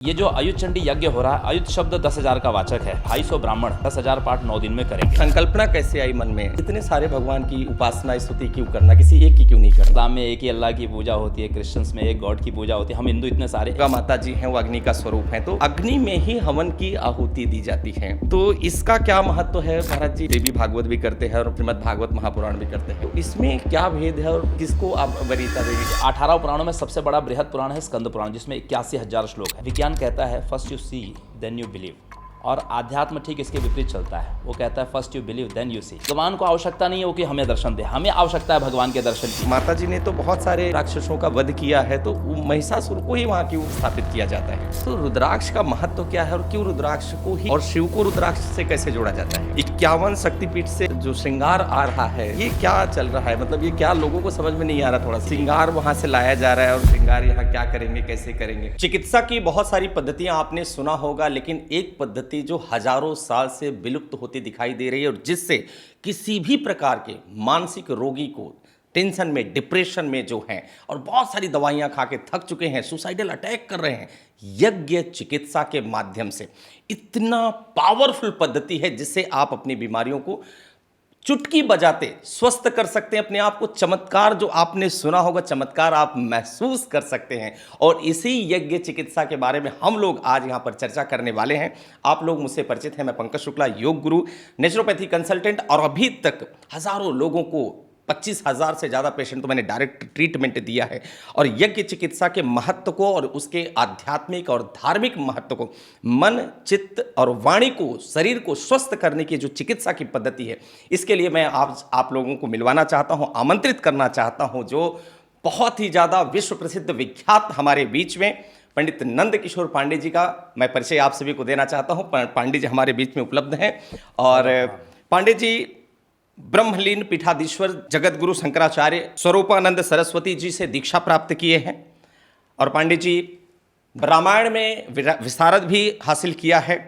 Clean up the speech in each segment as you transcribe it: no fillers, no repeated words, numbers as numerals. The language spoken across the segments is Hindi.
ये जो अयुत चंडी यज्ञ हो रहा है, अयुत शब्द 10,000 का वाचक है। 250 ब्राह्मण 10,000 पाठ 9 दिन में करेंगे। संकल्पना कैसे आई मन में? इतने सारे भगवान की उपासना स्तुति क्यों करना, किसी एक की क्यों नहीं करना? इस्लाम में एक ही अल्लाह की पूजा होती है, क्रिश्चियंस में एक गॉड की पूजा होती है, हम हिंदू इतने सारे। दुर्गा माता जी हैं, वो अग्नि का स्वरूप है, तो अग्नि में ही हवन की आहुति दी जाती है। तो इसका क्या महत्व है महाराज जी? देवी भागवत भी करते हैं और श्रीमद् भागवत महापुराण भी करते हैं, तो इसमें क्या भेद है और किसको आप वरीयता देंगे? 18 पुराणों में सबसे बड़ा बृहद पुराण है स्कंद पुराण, जिसमें 81,000 श्लोक है। विज्ञान कहता है first you see then you believe, और आध्यात्म ठीक इसके विपरीत चलता है। वो कहता है first you believe then you see. भगवान को आवश्यकता नहीं है कि हमें दर्शन दे, हमें आवश्यकता है भगवान के दर्शन की। माता जी ने तो बहुत सारे राक्षसों का वध किया है, तो महिषासुर को ही वहाँ क्यों स्थापित किया जाता है? तो रुद्राक्ष का महत्व क्या है और क्यों रुद्राक्ष को ही और शिव को रुद्राक्ष से कैसे जोड़ा जाता है? 51 शक्तिपीठ से जो श्रृंगार आ रहा है, ये क्या चल रहा है? मतलब ये क्या लोगों को समझ में नहीं आ रहा? थोड़ा श्रृंगार वहां से लाया जा रहा है और श्रृंगार यहाँ क्या करेंगे, कैसे करेंगे? चिकित्सा की बहुत सारी पद्धतियां आपने सुना होगा, लेकिन एक पद्धति जो हजारों साल से विलुप्त होती दिखाई दे रही है और जिससे किसी भी प्रकार के मानसिक रोगी को टेंशन में, डिप्रेशन में जो हैं और बहुत सारी दवाइयां खा के थक चुके हैं, सुसाइडल अटैक कर रहे हैं, यज्ञ चिकित्सा के माध्यम से इतना पावरफुल पद्धति है जिससे आप अपनी बीमारियों को चुटकी बजाते स्वस्थ कर सकते हैं अपने आप को। चमत्कार जो आपने सुना होगा, चमत्कार आप महसूस कर सकते हैं, और इसी यज्ञ चिकित्सा के बारे में हम लोग आज यहाँ पर चर्चा करने वाले हैं। आप लोग मुझसे परिचित हैं, मैं पंकज शुक्ला, योग गुरु, नेचुरोपैथी कंसल्टेंट, और अभी तक हजारों लोगों को 25,000 से ज़्यादा पेशेंट तो मैंने डायरेक्ट ट्रीटमेंट दिया है। और यज्ञ चिकित्सा के महत्व को और उसके आध्यात्मिक और धार्मिक महत्व को, मन, चित्त और वाणी को, शरीर को स्वस्थ करने की जो चिकित्सा की पद्धति है, इसके लिए मैं आप लोगों को मिलवाना चाहता हूं, आमंत्रित करना चाहता हूं, जो बहुत ही ज़्यादा विश्व प्रसिद्ध विख्यात हमारे बीच में पंडित नंद किशोर पांडे जी का मैं परिचय आप सभी को देना चाहता हूँ। पांडे जी हमारे बीच में उपलब्ध हैं, और पांडे जी ब्रह्मलीन पीठाधीश्वर जगत गुरु शंकराचार्य स्वरूपानंद सरस्वती जी से दीक्षा प्राप्त किए हैं, और पांडे जी रामायण में विशारद भी हासिल किया है,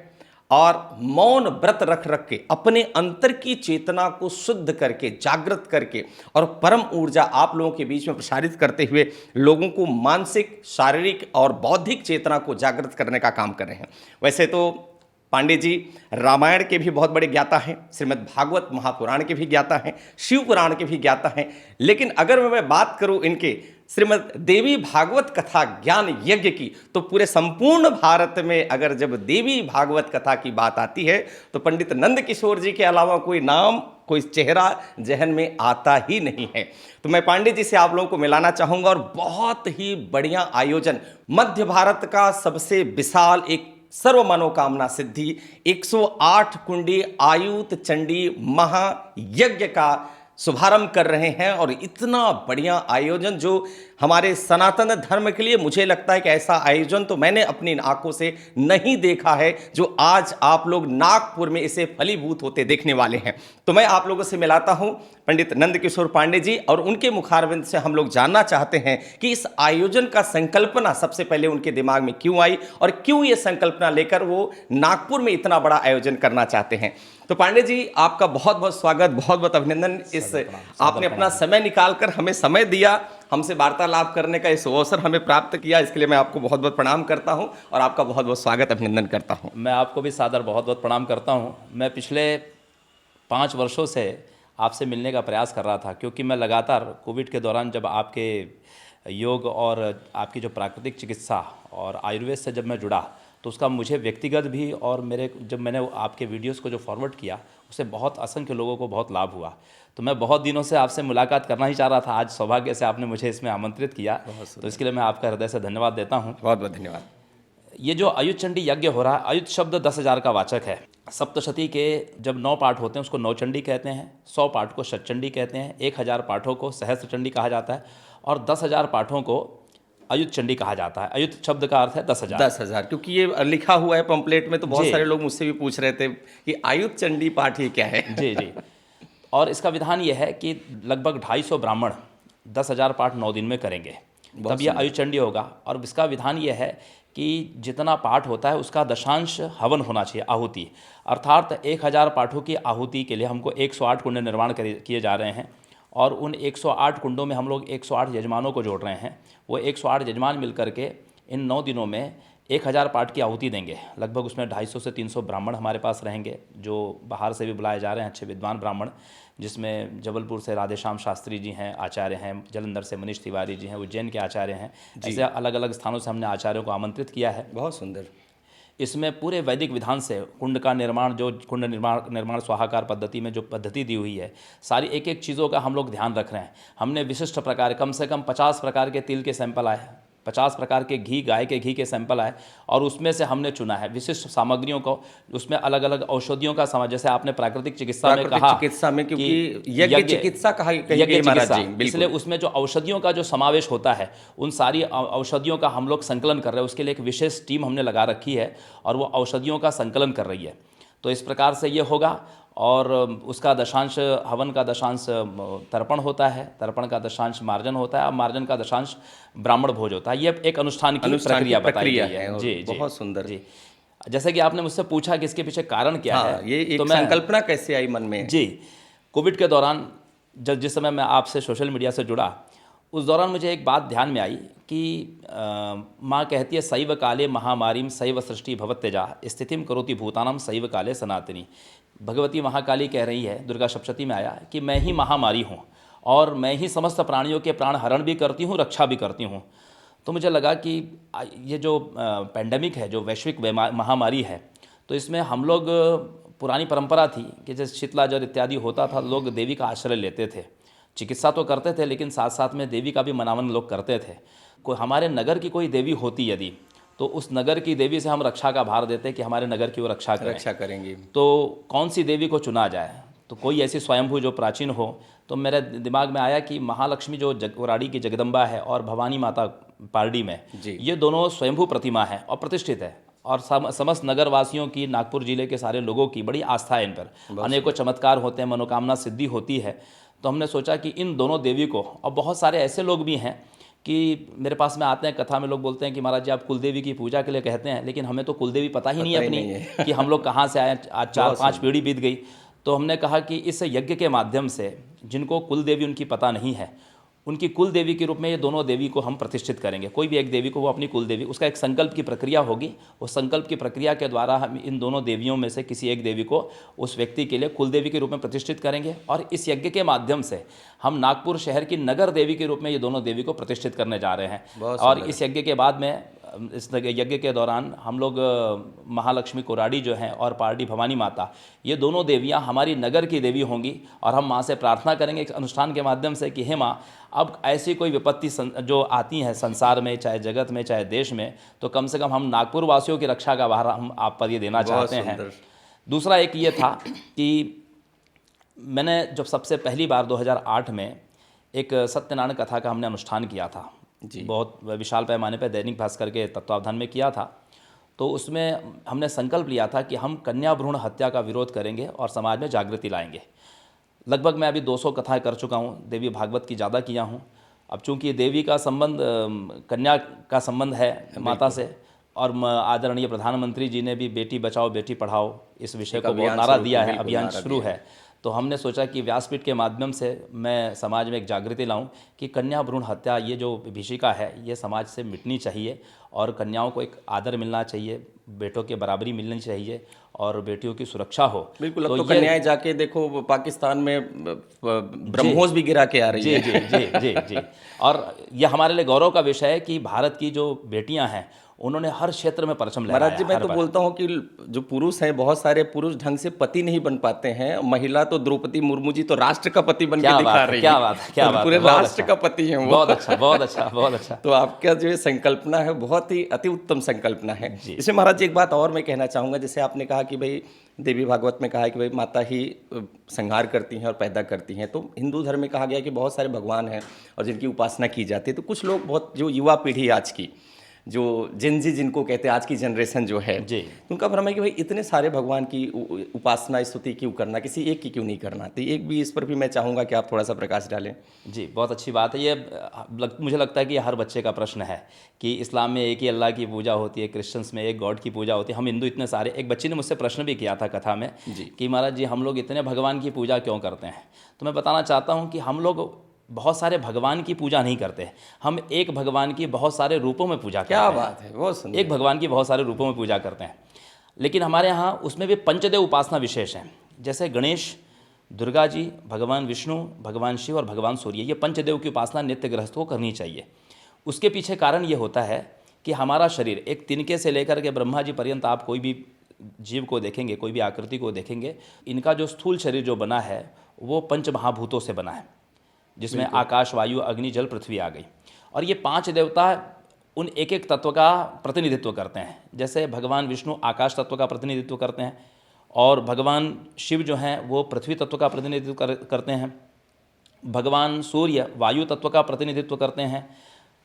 और मौन व्रत रख रख के अपने अंतर की चेतना को शुद्ध करके, जागृत करके और परम ऊर्जा आप लोगों के बीच में प्रसारित करते हुए लोगों को मानसिक, शारीरिक और बौद्धिक चेतना को जागृत करने का काम कर रहे हैं। वैसे तो पांडे जी रामायण के भी बहुत बड़े ज्ञाता हैं, श्रीमद् भागवत महापुराण के भी ज्ञाता हैं, शिव पुराण के भी ज्ञाता हैं, लेकिन अगर मैं बात करूं इनके श्रीमद् देवी भागवत कथा ज्ञान यज्ञ की, तो पूरे संपूर्ण भारत में अगर जब देवी भागवत कथा की बात आती है तो पंडित नंद किशोर जी के अलावा कोई नाम, कोई चेहरा जहन में आता ही नहीं है। तो मैं पांडे जी से आप लोगों को मिलाना चाहूँगा, और बहुत ही बढ़िया आयोजन, मध्य भारत का सबसे विशाल एक सर्व मनोकामना सिद्धि 108 कुंडी आयुत चंडी महायज्ञ का शुभारंभ कर रहे हैं। और इतना बढ़िया आयोजन जो हमारे सनातन धर्म के लिए, मुझे लगता है कि ऐसा आयोजन तो मैंने अपनी आंखों से नहीं देखा है, जो आज आप लोग नागपुर में इसे फलीभूत होते देखने वाले हैं। तो मैं आप लोगों से मिलाता हूं पंडित नंद किशोर पांडे जी, और उनके मुखारविंद से हम लोग जानना चाहते हैं कि इस आयोजन का संकल्पना सबसे पहले उनके दिमाग में क्यों आई, और क्यों ये संकल्पना लेकर वो नागपुर में इतना बड़ा आयोजन करना चाहते हैं। तो पांडे जी, आपका बहुत बहुत स्वागत, बहुत बहुत अभिनंदन। इस आपने अपना समय निकालकर हमें समय दिया, हमसे वार्तालाप करने का इस अवसर हमें प्राप्त किया, इसके लिए मैं आपको बहुत बहुत प्रणाम करता हूं और आपका बहुत बहुत स्वागत, अभिनंदन करता हूं। मैं आपको भी सादर बहुत बहुत प्रणाम करता हूं। मैं पिछले 5 वर्षों से आपसे मिलने का प्रयास कर रहा था, क्योंकि मैं लगातार कोविड के दौरान जब आपके योग और आपकी जो प्राकृतिक चिकित्सा और आयुर्वेद से जब मैं जुड़ा, तो उसका मुझे व्यक्तिगत भी और जब मैंने आपके वीडियोस को जो फॉरवर्ड किया, उससे बहुत असंख्य लोगों को बहुत लाभ हुआ। तो मैं बहुत दिनों से आपसे मुलाकात करना ही चाह रहा था, आज सौभाग्य से आपने मुझे इसमें आमंत्रित किया, तो इसके लिए मैं आपका हृदय से धन्यवाद देता हूँ। बहुत बहुत धन्यवाद। ये जो अयुत चंडी यज्ञ हो रहा है, अयुत शब्द 10,000 का वाचक है। सप्तशती के जब 9 पाठ होते हैं उसको 9 चंडी कहते हैं, 100 पाठ को शतचंडी कहते हैं, 1000 पाठों को सहस्त्र चंडी कहा जाता है, और 10,000 पाठों को अयुत चंडी कहा जाता है। अयुत शब्द का अर्थ है 10,000। 10,000, क्योंकि ये लिखा हुआ है पंपलेट में, तो बहुत सारे लोग मुझसे भी पूछ रहे थे कि आयुत चंडी पाठ ये क्या है। जी जी। और इसका विधान ये है कि लगभग 250 ब्राह्मण 10,000 पाठ 9 दिन में करेंगे, तब यह अयुत चंडी होगा। और इसका विधान ये है कि जितना पाठ होता है उसका दशांश हवन होना चाहिए, आहुति, अर्थात 1000 पाठों की आहुति के लिए हमको 108 कुंड निर्माण किए जा रहे हैं, और उन 108 कुंडों में हम लोग 108 यजमानों को जोड़ रहे हैं। वो 108 यजमान मिल करके इन 9 दिनों में 1000 पाठ की आहुति देंगे। लगभग उसमें 250 से 300 ब्राह्मण हमारे पास रहेंगे, जो बाहर से भी बुलाए जा रहे हैं, अच्छे विद्वान ब्राह्मण, जिसमें जबलपुर से राधेश्याम शास्त्री जी हैं, आचार्य हैं, जालंधर से मनीष तिवारी जी हैं, उज्जैन के आचार्य हैं। ऐसे अलग अलग स्थानों से हमने आचार्यों को आमंत्रित किया है। बहुत सुंदर। इसमें पूरे वैदिक विधान से कुंड का निर्माण, जो कुंड निर्माण स्वाहाकार पद्धति में जो पद्धति दी हुई है, सारी एक एक चीज़ों का हम लोग ध्यान रख रहे हैं। हमने विशिष्ट प्रकार, कम से कम 50 प्रकार के तिल के सैंपल आए, 50 प्रकार के घी, गाय के घी के सैंपल आए, और उसमें से हमने चुना है विशिष्ट सामग्रियों को। उसमें अलग अलग औषधियों का समाज, जैसे आपने प्राकृतिक चिकित्सा में कहा, चिकित्सा में, क्योंकि यज्ञ चिकित्सा कहा महाराज जी, इसलिए उसमें जो औषधियों का जो समावेश होता है, उन सारी औषधियों का हम लोग संकलन कर रहे हैं। उसके लिए एक विशेष टीम हमने लगा रखी है और वो औषधियों का संकलन कर रही है। तो इस प्रकार से ये होगा। और उसका दशांश, हवन का दशांश तर्पण होता है, तर्पण का दशांश मार्जन होता है, और मार्जन का दशांश ब्राह्मण भोज होता है। ये एक अनुष्ठान की प्रक्रिया बताई गई है। जी जी, बहुत सुंदर जी। जैसे कि आपने मुझसे पूछा कि इसके पीछे कारण क्या है, ये एक संकल्पना कैसे आई मन में? जी, कोविड के दौरान जिस समय मैं आपसे सोशल मीडिया से जुड़ा, उस दौरान मुझे एक बात ध्यान में आई कि माँ कहती है, सैव काले महामारीम सैव सृष्टि भवत्यजा स्थितिम करोति भूतानाम सैव काले सनातनी। भगवती महाकाली कह रही है, दुर्गा सप्तशती में आया कि मैं ही महामारी हूँ और मैं ही समस्त प्राणियों के प्राण हरण भी करती हूँ, रक्षा भी करती हूँ। तो मुझे लगा कि ये जो पैंडेमिक है, जो वैश्विक महामारी है, तो इसमें हम लोग, पुरानी परंपरा थी कि जैसे शीतलाजर इत्यादि होता था, लोग देवी का आश्रय लेते थे, चिकित्सा तो करते थे, लेकिन साथ साथ में देवी का भी मनावन लोग करते थे। कोई हमारे नगर की कोई देवी होती यदि, तो उस नगर की देवी से हम रक्षा का भार देते कि हमारे नगर की वो रक्षा करेंगे। तो कौन सी देवी को चुना जाए? तो कोई ऐसी स्वयंभू जो प्राचीन हो। तो मेरे दिमाग में आया कि महालक्ष्मी जो वराड़ी की जगदम्बा है और भवानी माता पारडी में, ये दोनों स्वयंभू प्रतिमा है और प्रतिष्ठित है, और समस्त नगरवासियों की, नागपुर जिले के सारे लोगों की बड़ी आस्था है इन पर। अनेकों चमत्कार होते हैं, मनोकामना सिद्धि होती है। तो हमने सोचा कि इन दोनों देवी को, और बहुत सारे ऐसे लोग भी हैं कि मेरे पास में आते हैं, कथा में लोग बोलते हैं कि महाराज जी आप कुलदेवी की पूजा के लिए कहते हैं, लेकिन हमें तो कुलदेवी पता ही नहीं है अपनी कि हम लोग कहाँ से आए, आज 4-5 पीढ़ी बीत गई। तो हमने कहा कि इस यज्ञ के माध्यम से जिनको कुलदेवी उनकी पता नहीं है, उनकी कुल देवी के रूप में ये दोनों देवी को हम प्रतिष्ठित करेंगे। कोई भी एक देवी को वो अपनी कुल देवी, उसका एक संकल्प की प्रक्रिया होगी। उस संकल्प की प्रक्रिया के द्वारा हम इन दोनों देवियों में से किसी एक देवी को उस व्यक्ति के लिए कुल देवी के रूप में प्रतिष्ठित करेंगे, और इस यज्ञ के माध्यम से हम नागपुर शहर की नगर देवी के रूप में ये दोनों देवी को प्रतिष्ठित करने जा रहे हैं। और इस यज्ञ के बाद में, इस यज्ञ के दौरान हम लोग महालक्ष्मी कोराडी जो हैं और पारडी भवानी माता, ये दोनों देवियां हमारी नगर की देवी होंगी, और हम माँ से प्रार्थना करेंगे इस अनुष्ठान के माध्यम से कि हे माँ, अब ऐसी कोई विपत्ति जो आती हैं संसार में, चाहे जगत में, चाहे देश में, तो कम से कम हम नागपुर वासियों की रक्षा का भार हम आप पर ये देना चाहते हैं। दूसरा एक ये था कि मैंने जब सबसे पहली बार 2008 में एक सत्यनारायण कथा का हमने अनुष्ठान किया था, बहुत विशाल पैमाने पर दैनिक भास्कर के तत्वावधान में किया था। तो उसमें हमने संकल्प लिया था कि हम कन्या भ्रूण हत्या का विरोध करेंगे और समाज में जागृति लाएंगे। लगभग मैं अभी 200 कथाएं कर चुका हूँ, देवी भागवत की ज़्यादा किया हूँ। अब चूँकि देवी का संबंध, कन्या का संबंध है माता से, और आदरणीय प्रधानमंत्री जी ने भी बेटी बचाओ बेटी पढ़ाओ इस विषय को बहुत नारा दिया है, अभियान शुरू है। तो हमने सोचा कि व्यासपीठ के माध्यम से मैं समाज में एक जागृति लाऊं कि कन्या भ्रूण हत्या, ये जो विभीषिका है, ये समाज से मिटनी चाहिए, और कन्याओं को एक आदर मिलना चाहिए, बेटों के बराबरी मिलनी चाहिए, और बेटियों की सुरक्षा हो। बिल्कुल। तो कन्याएं जाके देखो पाकिस्तान में ब्रह्मोस भी गिरा के आ रही है। जी जी जी जी जी। और ये हमारे लिए गौरव का विषय है कि भारत की जो बेटियां हैं, उन्होंने हर क्षेत्र में परचम लहराया। महाराज जी, मैं तो बोलता हूँ कि जो पुरुष हैं, बहुत सारे पुरुष ढंग से पति नहीं बन पाते हैं। महिला तो द्रौपदी मुर्मू जी तो राष्ट्र का पति बन के दिखा रही है। क्या बात है, क्या बात है, पूरे राष्ट्र का पति है वो। बहुत अच्छा, बहुत अच्छा, बहुत अच्छा। तो आपका जो संकल्पना है, बहुत ही अति उत्तम संकल्पना है। इसमें महाराज जी एक बात और मैं कहना चाहूँगा, जैसे आपने कहा कि भाई देवी भागवत में कहा है कि भाई माता ही संहार करती हैं और पैदा करती हैं। तो हिंदू धर्म में कहा गया कि बहुत सारे भगवान हैं और जिनकी उपासना की जाती है। तो कुछ लोग, बहुत जो युवा पीढ़ी आज की, जो जेनजी जिनको कहते हैं, आज की जनरेशन जो है, उनका भ्रम है कि भाई इतने सारे भगवान की उपासना स्तुति क्यों करना, किसी एक की क्यों नहीं करना। तो एक भी इस पर भी मैं चाहूँगा कि आप थोड़ा सा प्रकाश डालें। जी, बहुत अच्छी बात है। ये मुझे लगता है कि हर बच्चे का प्रश्न है कि इस्लाम में एक ही अल्लाह की पूजा होती है, क्रिश्चियंस में एक गॉड की पूजा होती है, हम हिंदू इतने सारे। एक बच्ची ने मुझसे प्रश्न भी किया था कथा में कि महाराज जी हम लोग इतने भगवान की पूजा क्यों करते हैं। तो मैं बताना चाहता हूँ कि हम लोग बहुत सारे भगवान की पूजा नहीं करते। हम एक भगवान की बहुत सारे रूपों में पूजा करते क्या हैं। बात है, बहुत सुंदर। एक भगवान की बहुत सारे रूपों में पूजा करते हैं, लेकिन हमारे यहाँ उसमें भी पंचदेव उपासना विशेष है। जैसे गणेश, दुर्गा जी, भगवान विष्णु, भगवान शिव और भगवान सूर्य, ये पंचदेव की उपासना नित्य गृहस्थ को करनी चाहिए। उसके पीछे कारण ये होता है कि हमारा शरीर एक तिनके से लेकर के ब्रह्मा जी पर्यंत आप कोई भी जीव को देखेंगे, कोई भी आकृति को देखेंगे, इनका जो स्थूल शरीर जो बना है वो पंच महाभूतों से बना है, जिसमें आकाश, वायु, अग्नि, जल, पृथ्वी आ गई। और ये 5 देवता उन एक एक तत्व का प्रतिनिधित्व करते हैं। जैसे भगवान विष्णु आकाश तत्व का प्रतिनिधित्व करते हैं, और भगवान शिव जो हैं वो पृथ्वी तत्व का प्रतिनिधित्व करते हैं, भगवान सूर्य वायु तत्व का प्रतिनिधित्व करते हैं,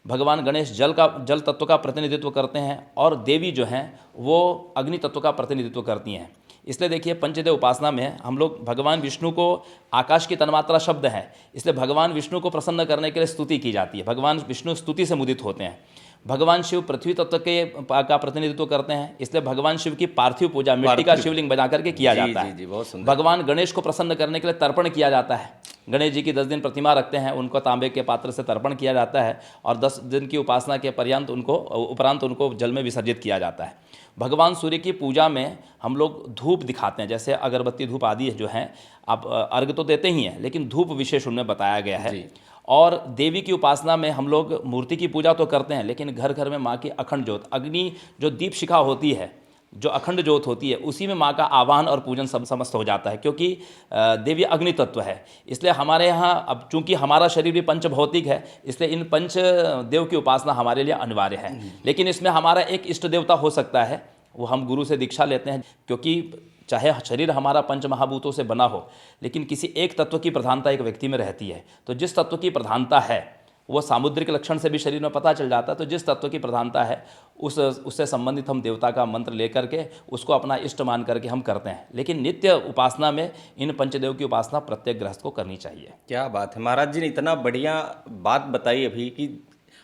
भगवान गणेश जल तत्व का प्रतिनिधित्व करते हैं, और देवी जो हैं वो अग्नि तत्व का प्रतिनिधित्व करती हैं। इसलिए देखिए पंचदेव उपासना में हम लोग भगवान विष्णु को, आकाश की तन्मात्रा शब्द है, इसलिए भगवान विष्णु को प्रसन्न करने के लिए स्तुति की जाती है। भगवान विष्णु स्तुति से मुदित होते हैं। भगवान शिव पृथ्वी तत्व के का प्रतिनिधित्व करते हैं, इसलिए भगवान शिव की पार्थिव पूजा मिट्टी का शिवलिंग बना करके किया जाता है। बहुत सुंदर। भगवान गणेश को प्रसन्न करने के लिए तर्पण किया जाता है। गणेश जी की 10 दिन प्रतिमा रखते हैं, उनको तांबे के पात्र से तर्पण किया जाता है, और 10 दिन की उपासना के उपरांत उनको जल में विसर्जित किया जाता है। भगवान सूर्य की पूजा में हम लोग धूप दिखाते हैं, जैसे अगरबत्ती, धूप आदि जो हैं, आप अर्घ तो देते ही हैं, लेकिन धूप विशेष उनमें बताया गया है। और देवी की उपासना में हम लोग मूर्ति की पूजा तो करते हैं, लेकिन घर घर में माँ की अखंड ज्योत, अग्नि जो दीप शिखा होती है, जो अखंड ज्योत होती है, उसी में माँ का आवाहन और पूजन समस्त हो जाता है, क्योंकि देवी अग्नि तत्व है। इसलिए हमारे यहाँ, अब चूंकि हमारा शरीर भी पंच भौतिक है, इसलिए इन पंच देव की उपासना हमारे लिए अनिवार्य है। लेकिन इसमें हमारा एक इष्ट देवता हो सकता है, वो हम गुरु से दीक्षा लेते हैं, क्योंकि चाहे शरीर हमारा पंच महाभूतों से बना हो, लेकिन किसी एक तत्व की प्रधानता एक व्यक्ति में रहती है। तो जिस तत्व की प्रधानता है वो सामुद्रिक लक्षण से भी शरीर में पता चल जाता है। तो जिस तत्व की प्रधानता है उससे संबंधित हम देवता का मंत्र लेकर के उसको अपना इष्ट मान करके हम करते हैं। लेकिन नित्य उपासना में इन पंचदेव की उपासना प्रत्येक गृहस्थ को करनी चाहिए। क्या बात है, महाराज जी ने इतना बढ़िया बात बताई अभी कि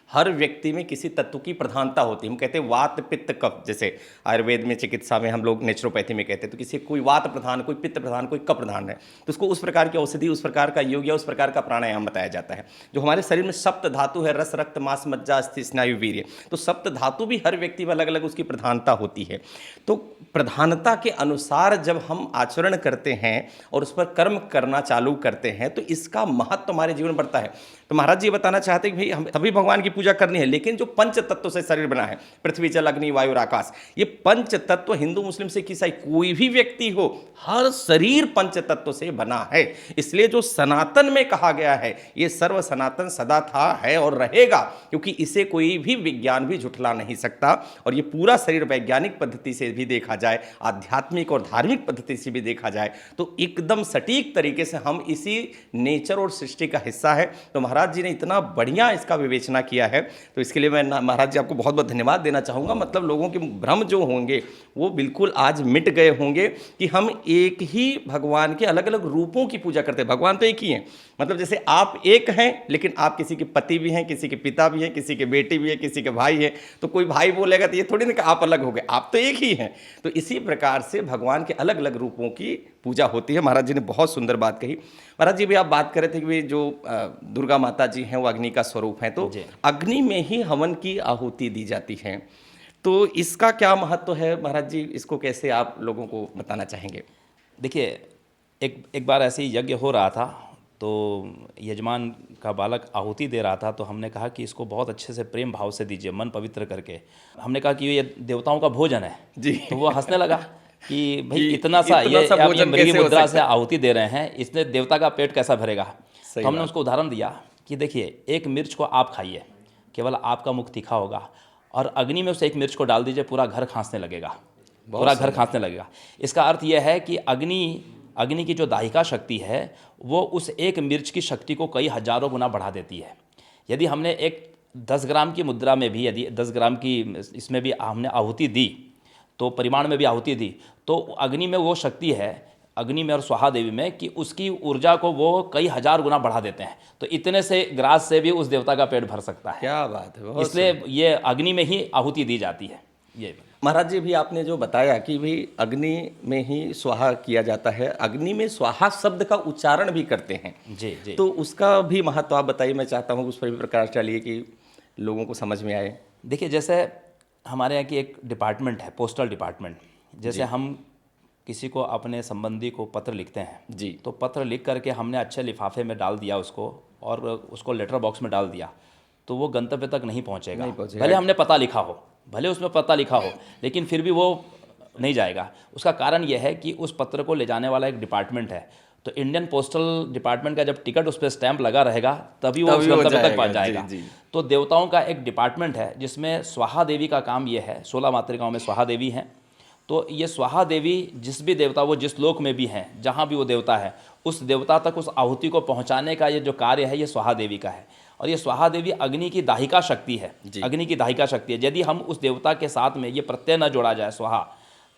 हर व्यक्ति में किसी तत्व की प्रधानता होती है। हम कहते हैं वात पित्त कफ, जैसे आयुर्वेद में, चिकित्सा में, हम लोग नेचुरोपैथी में कहते हैं, तो किसी कोई वात प्रधान, कोई पित्त प्रधान, कोई कफ प्रधान है, तो उसको उस प्रकार की औषधि, उस प्रकार का योग या उस प्रकार का प्राणायाम बताया जाता है। जो हमारे शरीर में सप्त धातु है, रस, रक्त, मांस, मज्जा, अस्थि, स्नायु, वीर्य, तो सप्त धातु भी हर व्यक्ति में अलग अलग उसकी प्रधानता होती है। तो प्रधानता के अनुसार जब हम आचरण करते हैं और उस पर कर्म करना चालू करते हैं, तो इसका महत्व हमारे जीवन में बढ़ता है। तो महाराज जी बताना चाहते हैं कि भाई हम सभी भगवान की पूजा करनी है, लेकिन जो पंच तत्व से शरीर बना है, पृथ्वी, जल, अग्नि, वायु और आकाश, ये पंच तत्व हिंदू, मुस्लिम, सिख, ईसाई कोई भी व्यक्ति हो, हर शरीर पंच तत्व से बना है। इसलिए जो सनातन में कहा गया है, ये सर्व सनातन सदा था, है और रहेगा, क्योंकि इसे कोई भी विज्ञान भी झुठला नहीं सकता। और ये पूरा शरीर वैज्ञानिक पद्धति से भी देखा जाए, आध्यात्मिक और धार्मिक पद्धति से भी देखा जाए, तो एकदम सटीक तरीके से हम इसी नेचर और सृष्टि का हिस्सा है। तो महाराज जी ने इतना बढ़िया इसका विवेचना किया है, तो इसके लिए मैं महाराज जी आपको बहुत बहुत धन्यवाद देना चाहूँगा। मतलब लोगों के भ्रम जो होंगे वो बिल्कुल आज मिट गए होंगे कि हम एक ही भगवान के अलग अलग रूपों की पूजा करते हैं। भगवान तो एक ही हैं, मतलब जैसे आप एक हैं, लेकिन आप किसी के पति भी हैं, किसी के पिता भी हैं, किसी के बेटी भी है, किसी के भाई है। तो कोई भाई बोलेगा तो ये थोड़ी ना कि आप अलग हो गए, आप तो एक ही हैं। तो इसी प्रकार से भगवान के अलग अलग रूपों की पूजा होती है। महाराज जी ने बहुत सुंदर बात कही। महाराज जी भी आप बात कर रहे थे कि जो दुर्गा माता जी हैं वो अग्नि का स्वरूप है, तो अग्नि में ही हवन की आहुति दी जाती है। तो इसका क्या महत्व है महाराज जी, इसको कैसे आप लोगों को बताना चाहेंगे? देखिए, एक बार ऐसे ही यज्ञ हो रहा था, तो यजमान का बालक आहुति दे रहा था, तो हमने कहा कि इसको बहुत अच्छे से प्रेम भाव से दीजिए, मन पवित्र करके। हमने कहा कि ये देवताओं का भोजन है जी। तो वो हंसने लगा कि भाई इतना सा ये मृगी मुद्रा से आहुति दे रहे हैं, इसने देवता का पेट कैसा भरेगा। तो हमने उसको उदाहरण दिया कि देखिए, एक मिर्च को आप खाइए, केवल आपका मुख तीखा होगा, और अग्नि में उसे एक मिर्च को डाल दीजिए, पूरा घर खांसने लगेगा, पूरा घर खांसने लगेगा। इसका अर्थ यह है कि अग्नि की जो दाहिका शक्ति है वो उस एक मिर्च की शक्ति को कई हजारों गुना बढ़ा देती है। यदि हमने एक 10 ग्राम की मुद्रा में भी, यदि 10 ग्राम की इसमें भी हमने आहुति दी, तो परिमाण में भी आहुति दी, तो अग्नि में वो शक्ति है, अग्नि में और स्वाहा देवी में, कि उसकी ऊर्जा को वो कई हजार गुना बढ़ा देते हैं। तो इतने से ग्रास से भी उस देवता का पेट भर सकता है। क्या बात है, इसलिए ये अग्नि में ही आहुति दी जाती है। ये महाराज जी भी आपने जो बताया कि भाई अग्नि में ही स्वाहा किया जाता है, अग्नि में स्वाहा शब्द का उच्चारण भी करते हैं, जी जी। तो उसका भी महत्व आप बताइए। मैं चाहता हूँ कि उस पर भी प्रकाश डालिए कि लोगों को समझ में आए। देखिए, जैसे हमारे यहाँ की एक डिपार्टमेंट है, पोस्टल डिपार्टमेंट। जैसे हम किसी को अपने संबंधी को पत्र लिखते हैं जी, तो पत्र लिख करके हमने अच्छे लिफाफे में डाल दिया उसको, और उसको लेटर बॉक्स में डाल दिया, तो वो गंतव्य तक नहीं पहुँचेगा। भले हमने पता लिखा हो, भले उसमें पता लिखा हो, लेकिन फिर भी वो नहीं जाएगा। उसका कारण यह है कि उस पत्र को ले जाने वाला एक डिपार्टमेंट है, तो इंडियन पोस्टल डिपार्टमेंट का जब टिकट उस पर स्टैंप लगा रहेगा तभी वो उस गंतव्य तक पहुँच जाएगा। जी, जी। तो देवताओं का एक डिपार्टमेंट है जिसमें स्वाहा देवी का काम ये है। 16 मातृकाओं में स्वाहा देवी हैं। तो ये स्वाहा देवी जिस भी देवता, वो जिस लोक में भी हैं, जहाँ भी वो देवता है, उस देवता तक उस आहुति को पहुँचाने का ये जो कार्य है, ये स्वाहा देवी का है। और ये स्वाहा देवी अग्नि की दाहिका शक्ति है, अग्नि की दाहिका शक्ति है। यदि हम उस देवता के साथ में ये प्रत्यय न जोड़ा जाए स्वाहा,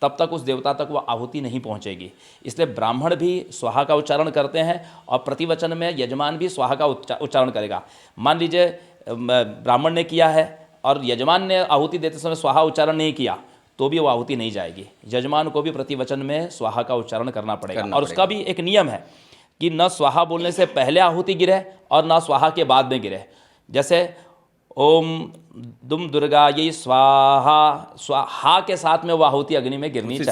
तब तक उस देवता तक वो आहुति नहीं पहुँचेगी। इसलिए ब्राह्मण भी स्वाहा का उच्चारण करते हैं और प्रतिवचन में यजमान भी स्वाहा का उच्चारण करेगा। मान लीजिए ब्राह्मण ने किया है और यजमान ने आहुति देते समय स्वाहा उच्चारण नहीं किया, तो भी वो आहुति नहीं जाएगी। यजमान को भी प्रतिवचन में स्वाहा का उच्चारण करना पड़ेगा। और उसका भी एक नियम है कि न स्वाहा बोलने से पहले आहुति गिरे और न स्वाहा के बाद में गिरे। जैसे ओम दुम दुर्गा ये स्वाहा, स्वाहा के साथ में वो आहुति अग्नि में गिरनी चाहिए,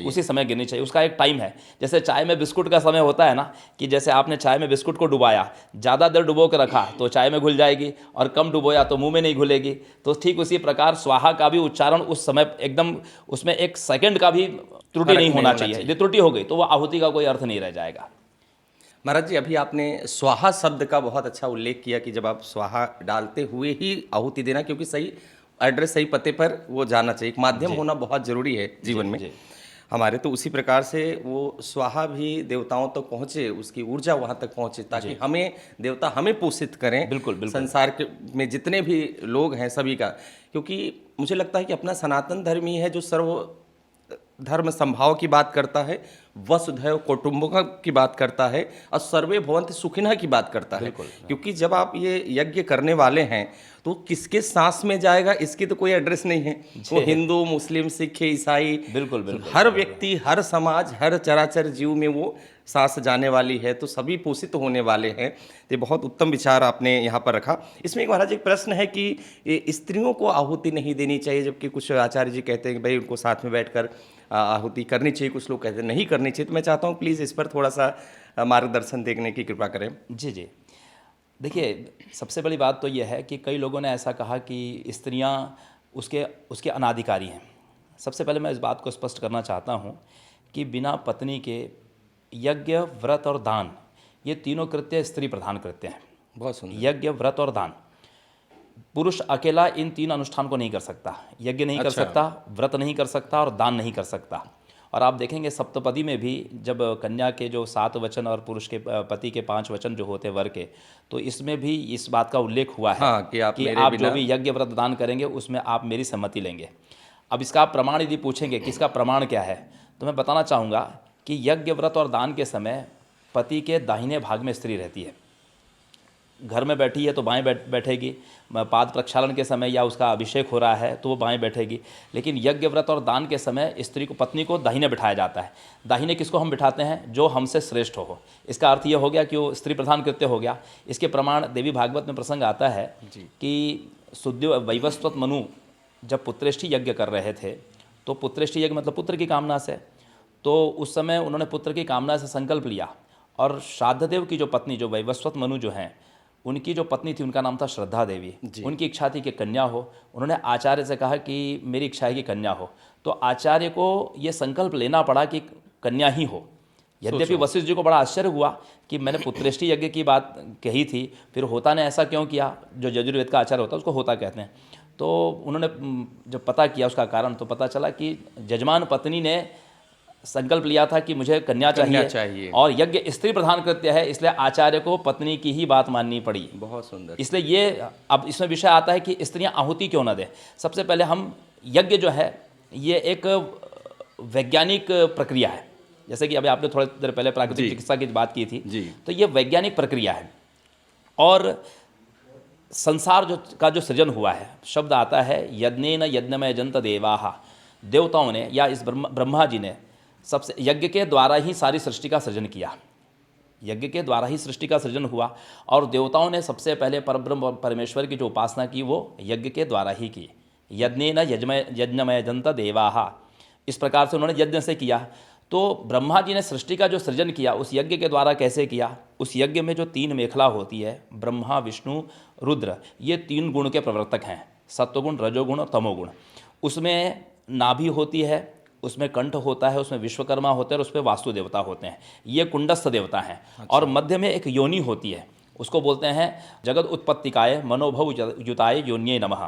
उसी समय गिरनी चाहिए। उसका एक टाइम है। जैसे चाय में बिस्कुट का समय होता है ना, कि जैसे आपने चाय में बिस्कुट को डुबाया, ज़्यादा देर डुबो के रखा तो चाय में घुल जाएगी, और कम डुबोया तो मुंह में नहीं घुलेगी। तो ठीक उसी प्रकार स्वाहा का भी उच्चारण उस समय एकदम, उसमें एक सेकंड का भी त्रुटि नहीं होना चाहिए। यदि त्रुटि हो गई तो वो आहुति का कोई अर्थ नहीं रह जाएगा। महाराज जी, अभी आपने स्वाहा शब्द का बहुत अच्छा उल्लेख किया कि जब आप स्वाहा डालते हुए ही आहुति देना, क्योंकि सही एड्रेस, सही पते पर वो जाना चाहिए। एक माध्यम होना बहुत ज़रूरी है जीवन में हमारे। तो उसी प्रकार से वो स्वाहा भी देवताओं तक पहुँचे, उसकी ऊर्जा वहाँ तक पहुँचे, ताकि हमें देवता हमें पोषित करें। बिल्कुल। संसार के में जितने भी लोग हैं सभी का, क्योंकि मुझे लगता है कि अपना सनातन धर्म ही है जो सर्व धर्म संभाव की बात करता है, वसुधैव कुटुंबकम की बात करता है, और सर्वे भवन्तु सुखिनः की बात करता है। क्योंकि जब आप ये यज्ञ करने वाले हैं तो किसके सांस में जाएगा इसकी तो कोई एड्रेस नहीं है। वो हिंदू, मुस्लिम, सिख, ईसाई, बिल्कुल हर व्यक्ति, हर समाज, हर चराचर जीव में वो सांस जाने वाली है, तो सभी पोषित होने वाले हैं। तो बहुत उत्तम विचार आपने यहाँ पर रखा। इसमें एक महाराज एक प्रश्न है कि स्त्रियों को आहुति नहीं देनी चाहिए, जबकि कुछ आचार्य जी कहते हैं कि भाई उनको साथ में बैठकर आहुति करनी चाहिए, कुछ लोग कहते हैं नहीं करनी चाहिए। तो मैं चाहता हूँ प्लीज़ इस पर थोड़ा सा मार्गदर्शन देखने की कृपा करें। जी। देखिए, सबसे बड़ी बात तो यह है कि कई लोगों ने ऐसा कहा कि स्त्रियां उसके अनाधिकारी हैं। सबसे पहले मैं इस बात को स्पष्ट करना चाहता हूँ कि बिना पत्नी के यज्ञ, व्रत और दान, ये तीनों कृत्य स्त्री प्रधान कृत्य हैं। बहुत सुंदर। यज्ञ, व्रत और दान, पुरुष अकेला इन तीन अनुष्ठान को नहीं कर सकता। यज्ञ नहीं कर सकता, व्रत नहीं कर सकता और दान नहीं कर सकता। और आप देखेंगे सप्तपदी में भी जब कन्या के जो 7 वचन और पुरुष के पति के 5 वचन जो होते वर के, तो इसमें भी इस बात का उल्लेख हुआ है कि आप जो भी यज्ञ, व्रत, दान करेंगे उसमें आप मेरी सम्मति लेंगे। अब इसका प्रमाण यदि पूछेंगे कि इसका प्रमाण क्या है, तो मैं बताना चाहूँगा कि यज्ञ, व्रत और दान के समय पति के दाहिने भाग में स्त्री रहती है। घर में बैठी है तो बाएं बैठेगी, पाद प्रक्षालन के समय या उसका अभिषेक हो रहा है तो वो बाएं बैठेगी। लेकिन यज्ञ, व्रत और दान के समय स्त्री को, पत्नी को दाहिने बिठाया जाता है। दाहिने किसको हम बिठाते हैं? जो हमसे श्रेष्ठ हो। इसका अर्थ ये हो गया कि वो स्त्री प्रधान कृत्य हो गया। इसके प्रमाण देवी भागवत में प्रसंग आता है कि सुद्यो वैवस्वत मनु जब पुत्रेष्टि यज्ञ कर रहे थे, तो पुत्रेष्टि यज्ञ मतलब पुत्र की कामना से, तो उस समय उन्होंने पुत्र की कामना से संकल्प लिया। और श्राद्धदेव की जो पत्नी, जो वैवस्वत मनु जो हैं, उनकी जो पत्नी थी उनका नाम था श्रद्धा देवी। उनकी इच्छा थी कि कन्या हो। उन्होंने आचार्य से कहा कि मेरी इच्छा है कि कन्या हो। तो आचार्य को ये संकल्प लेना पड़ा कि कन्या ही हो। यद्यपि वशिष्ठ जी को बड़ा आश्चर्य हुआ कि मैंने पुत्रेष्टि यज्ञ की बात कही थी, फिर होता ने ऐसा क्यों किया? जो यजुर्वेद का आचार्य होता है उसको होता कहते हैं। तो उन्होंने जब पता किया उसका कारण, तो पता चला कि यजमान पत्नी ने संकल्प लिया था कि मुझे कन्या चाहिए और यज्ञ स्त्री प्रधान कृत्य है, इसलिए आचार्य को पत्नी की ही बात माननी पड़ी। बहुत सुंदर। इसलिए ये अब इसमें विषय आता है कि स्त्रियां आहुति क्यों न दें। सबसे पहले हम यज्ञ जो है ये एक वैज्ञानिक प्रक्रिया है। जैसे कि अभी आपने थोड़ी देर पहले प्राकृतिक चिकित्सा की बात की थी, तो ये वैज्ञानिक प्रक्रिया है। और संसार का जो सृजन हुआ है, शब्द आता है यज्ञेन यज्ञमय जंत देवाः, देवताओं ने या इस ब्रह्मा जी ने सबसे यज्ञ के द्वारा ही सारी सृष्टि का सृजन किया। यज्ञ के द्वारा ही सृष्टि का सृजन हुआ और देवताओं ने सबसे पहले परब्रह्म परमेश्वर की जो उपासना की वो यज्ञ के द्वारा ही की। यज्ञेन यज्ञमय जंत देवाः, इस प्रकार से उन्होंने यज्ञ से किया। तो ब्रह्मा जी ने सृष्टि का जो सृजन किया उस यज्ञ के द्वारा कैसे किया? उस यज्ञ में जो 3 मेखला होती है, ब्रह्मा विष्णु रुद्र, ये 3 गुण के प्रवर्तक हैं, सत्वगुण रजोगुण और तमोगुण। उसमें नाभि होती है, उसमें कंठ होता है, उसमें विश्वकर्मा होते हैं और उसमें वास्तु देवता होते हैं, ये कुंडस्थ देवता हैं। और मध्य में एक योनि होती है, उसको बोलते हैं जगत उत्पत्तिकाय मनोभव युताय योनिये नमः।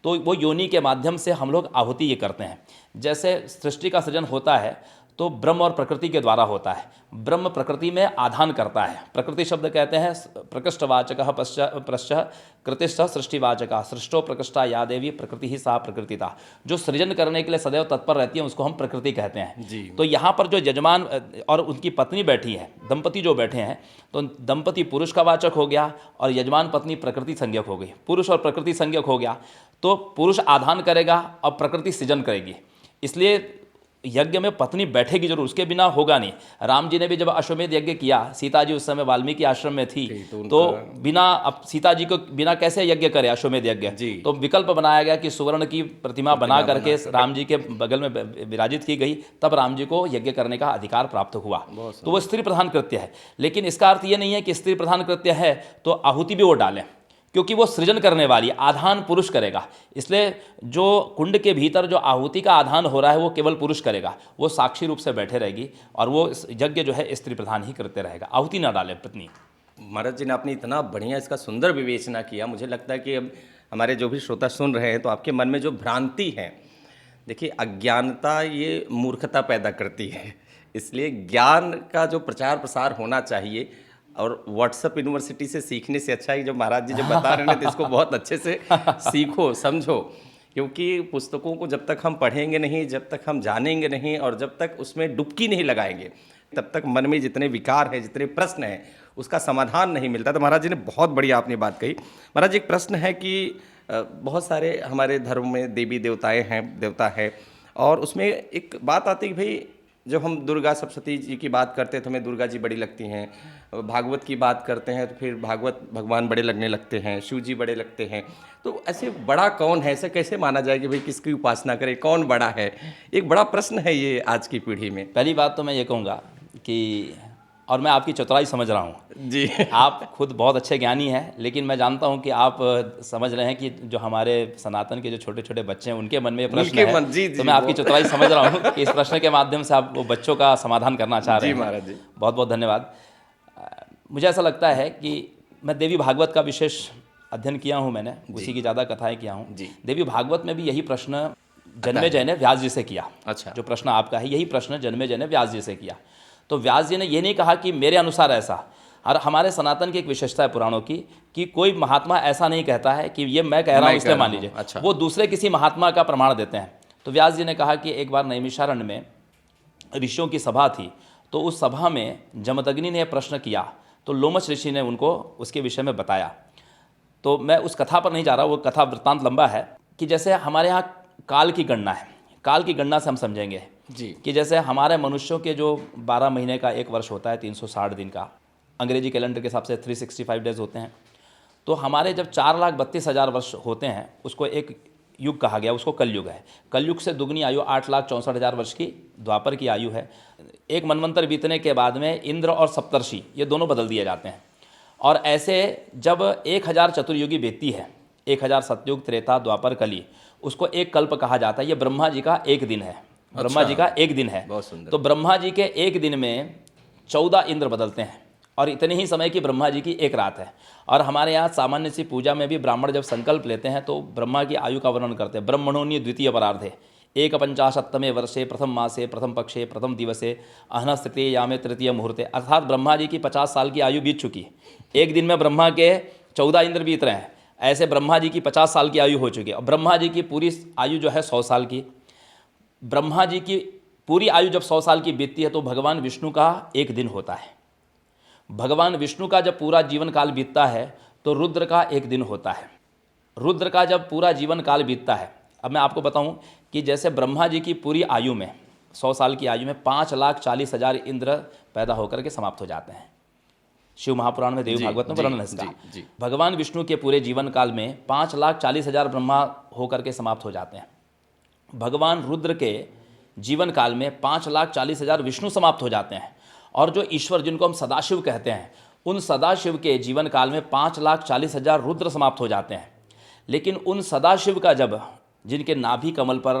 तो वो योनि के माध्यम से हम लोग आहुति ये करते हैं। जैसे सृष्टि का सृजन होता है तो ब्रह्म और प्रकृति के द्वारा होता है। ब्रह्म प्रकृति में आधान करता है। प्रकृति शब्द कहते हैं प्रकृष्टवाचकः प्रश्च कृतिश्च सृष्टिवाचकः, सृष्टो प्रकृष्टा या देवी प्रकृति ही सा प्रकृतिता। जो सृजन करने के लिए सदैव तत्पर रहती है उसको हम प्रकृति कहते हैं जी। तो यहाँ पर जो यजमान और उनकी पत्नी बैठी है, दंपति जो बैठे हैं, तो दंपति पुरुष का वाचक हो गया और यजमान पत्नी प्रकृति संज्ञक हो गई। पुरुष और प्रकृति संज्ञक हो गया तो पुरुष आधान करेगा और प्रकृति सृजन करेगी। इसलिए यज्ञ में पत्नी बैठेगी जरूर, उसके बिना होगा नहीं। राम जी ने भी जब अश्वमेध यज्ञ किया, सीता जी उस समय वाल्मीकि आश्रम में थी, तो बिना अब सीता जी को बिना कैसे यज्ञ करे अश्वमेध यज्ञ? तो विकल्प बनाया गया कि सुवर्ण की प्रतिमा बना करके राम जी के बगल में विराजित की गई, तब राम जी को यज्ञ करने का अधिकार प्राप्त हुआ। तो वो स्त्री प्रधान कृत्य है। लेकिन इसका अर्थ ये नहीं है कि स्त्री प्रधान कृत्य है तो आहुति भी वो डालें, क्योंकि वो सृजन करने वाली, आधान पुरुष करेगा। इसलिए जो कुंड के भीतर जो आहुति का आधान हो रहा है वो केवल पुरुष करेगा, वो साक्षी रूप से बैठे रहेगी और वो यज्ञ जो है स्त्री प्रधान ही करते रहेगा, आहुति ना डाले पत्नी। महाराज जी ने आपने इतना बढ़िया इसका सुंदर विवेचना किया। मुझे लगता है कि अब हमारे जो भी श्रोता सुन रहे हैं तो आपके मन में जो भ्रांति है, देखिए अज्ञानता ये मूर्खता पैदा करती है, इसलिए ज्ञान का जो प्रचार प्रसार होना चाहिए। और व्हाट्सएप यूनिवर्सिटी से सीखने से अच्छा ही जो महाराज जी जो बता रहे हैं तो इसको बहुत अच्छे से सीखो समझो, क्योंकि पुस्तकों को जब तक हम पढ़ेंगे नहीं, जब तक हम जानेंगे नहीं और जब तक उसमें डुबकी नहीं लगाएंगे, तब तक मन में जितने विकार हैं, जितने प्रश्न हैं, उसका समाधान नहीं मिलता। तो महाराज जी ने बहुत बढ़िया आपने बात कही। महाराज जी एक प्रश्न है कि बहुत सारे हमारे धर्म में देवी देवताएँ हैं, देवता है, और उसमें एक बात आती है कि भाई जब हम दुर्गा सप्तशती जी की बात करते हैं तो हमें दुर्गा जी बड़ी लगती हैं, भागवत की बात करते हैं तो फिर भागवत भगवान बड़े लगने लगते हैं, शिव जी बड़े लगते हैं। तो ऐसे बड़ा कौन है, ऐसे कैसे माना जाए कि भाई किसकी उपासना करें, कौन बड़ा है? एक बड़ा प्रश्न है ये आज की पीढ़ी में। पहली बात तो मैं ये कहूँगा कि, और मैं आपकी चतुराई समझ रहा हूँ जी, आप खुद बहुत अच्छे ज्ञानी हैं, लेकिन मैं जानता हूँ कि आप समझ रहे हैं कि जो हमारे सनातन के जो छोटे छोटे बच्चे हैं उनके मन में ये प्रश्न है। जी, तो मैं आपकी चतुराई समझ रहा हूँ कि इस प्रश्न के माध्यम से आप वो बच्चों का समाधान करना चाह रहे हैं। महाराज जी बहुत बहुत धन्यवाद। मुझे ऐसा लगता है कि मैं देवी भागवत का विशेष अध्ययन किया हूँ, मैंने उसी की ज़्यादा कथाएँ किया हूँ। देवी भागवत में भी यही प्रश्न जन्मेजय ने व्यास जी से किया। अच्छा, जो प्रश्न आपका है यही प्रश्न जन्मेजय ने व्यास जी से किया। तो व्यास जी ने ये नहीं कहा कि मेरे अनुसार ऐसा, और हमारे सनातन की एक विशेषता है पुराणों की कि कोई महात्मा ऐसा नहीं कहता है कि ये मैं कह रहा हूँ इसलिए मान लीजिए। अच्छा। वो दूसरे किसी महात्मा का प्रमाण देते हैं। तो व्यास जी ने कहा कि एक बार नैमिषारण्य में ऋषियों की सभा थी, तो उस सभा में जमदग्नि ने प्रश्न किया तो लोमश ऋषि ने उनको उसके विषय में बताया। तो मैं उस कथा पर नहीं जा रहा, वो कथा वृत्तांत लंबा है। कि जैसे हमारे यहाँ काल की गणना है, काल की गणना से हम समझेंगे जी कि जैसे हमारे मनुष्यों के जो 12 महीने का एक वर्ष होता है, 360 दिन का, अंग्रेजी कैलेंडर के हिसाब से 365 डेज होते हैं। तो हमारे जब 4,32,000 वर्ष होते हैं उसको एक युग कहा गया, उसको कलयुग है। कलयुग से दुगनी आयु 8,64,000 वर्ष की द्वापर की आयु है। एक मनवंतर बीतने के बाद में इंद्र और सप्तर्षि ये दोनों बदल दिए जाते हैं। और ऐसे जब 1000 चतुर्युगी बीतती है, 1000 सतयुग त्रेता द्वापर कली, उसको एक कल्प कहा जाता है। ये ब्रह्मा जी का एक दिन है। ब्रह्मा जी का एक दिन है। बहुत सुंदर। तो ब्रह्मा जी के एक दिन में 14 इंद्र बदलते हैं और इतने ही समय की ब्रह्मा जी की एक रात है। और हमारे यहाँ सामान्य सी पूजा में भी ब्राह्मण जब संकल्प लेते हैं तो ब्रह्मा की आयु का वर्णन करते हैं। ब्रह्मणोन्य द्वितीय परार्धे 51 वर्षे प्रथम मासे प्रथम पक्षे प्रथम दिवसे अहनस तृतीय यामे तृतीय मुहूर्ते, अर्थात ब्रह्मा जी की 50 साल की आयु बीत चुकी। एक दिन में ब्रह्मा के 14 इंद्र बीत रहे हैं। ऐसे ब्रह्मा जी की 50 साल की आयु हो चुकी है। और ब्रह्मा जी की पूरी आयु जो है 100 साल की। ब्रह्मा जी की पूरी आयु जब 100 साल की बीतती है तो भगवान विष्णु का एक दिन होता है। भगवान विष्णु का जब पूरा जीवन काल बीतता है तो रुद्र का एक दिन होता है। रुद्र का जब पूरा जीवन काल बीतता है, अब मैं आपको बताऊं कि जैसे ब्रह्मा जी की पूरी आयु में 100 साल की आयु में 5,40,000 इंद्र पैदा होकर के समाप्त हो जाते हैं। शिव महापुराण में, देवी भागवत में वर्णन है इसका। भगवान विष्णु के पूरे जीवन काल में 5,40,000 ब्रह्मा होकर के समाप्त हो जाते हैं। भगवान रुद्र के जीवन काल में 5,40,000 विष्णु समाप्त हो जाते हैं। और जो ईश्वर जिनको हम सदाशिव कहते हैं, उन सदाशिव के जीवन काल में 5,40,000 रुद्र समाप्त हो जाते हैं। लेकिन उन सदाशिव का जब, जिनके नाभि कमल पर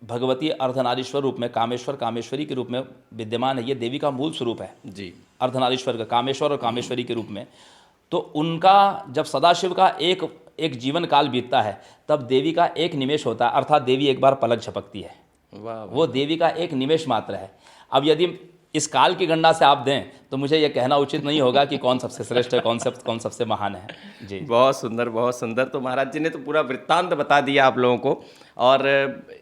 भगवती अर्धनारीश्वर रूप में कामेश्वर कामेश्वरी के रूप में विद्यमान है, ये देवी का मूल स्वरूप है जी, अर्धनारीश्वर का, कामेश्वर और कामेश्वरी के रूप में। तो उनका जब सदाशिव का एक जीवन काल बीतता है, तब देवी का एक निमेष होता है, अर्थात देवी एक बार पलक झपकती है। वो देवी का एक निमेष मात्र है। अब यदि इस काल की गणना से आप दें तो मुझे ये कहना उचित नहीं होगा कि कौन सबसे श्रेष्ठ है, कौन सबसे महान है जी। बहुत सुंदर, बहुत सुंदर। तो महाराज जी ने तो पूरा वृत्तांत बता दिया आप लोगों को। और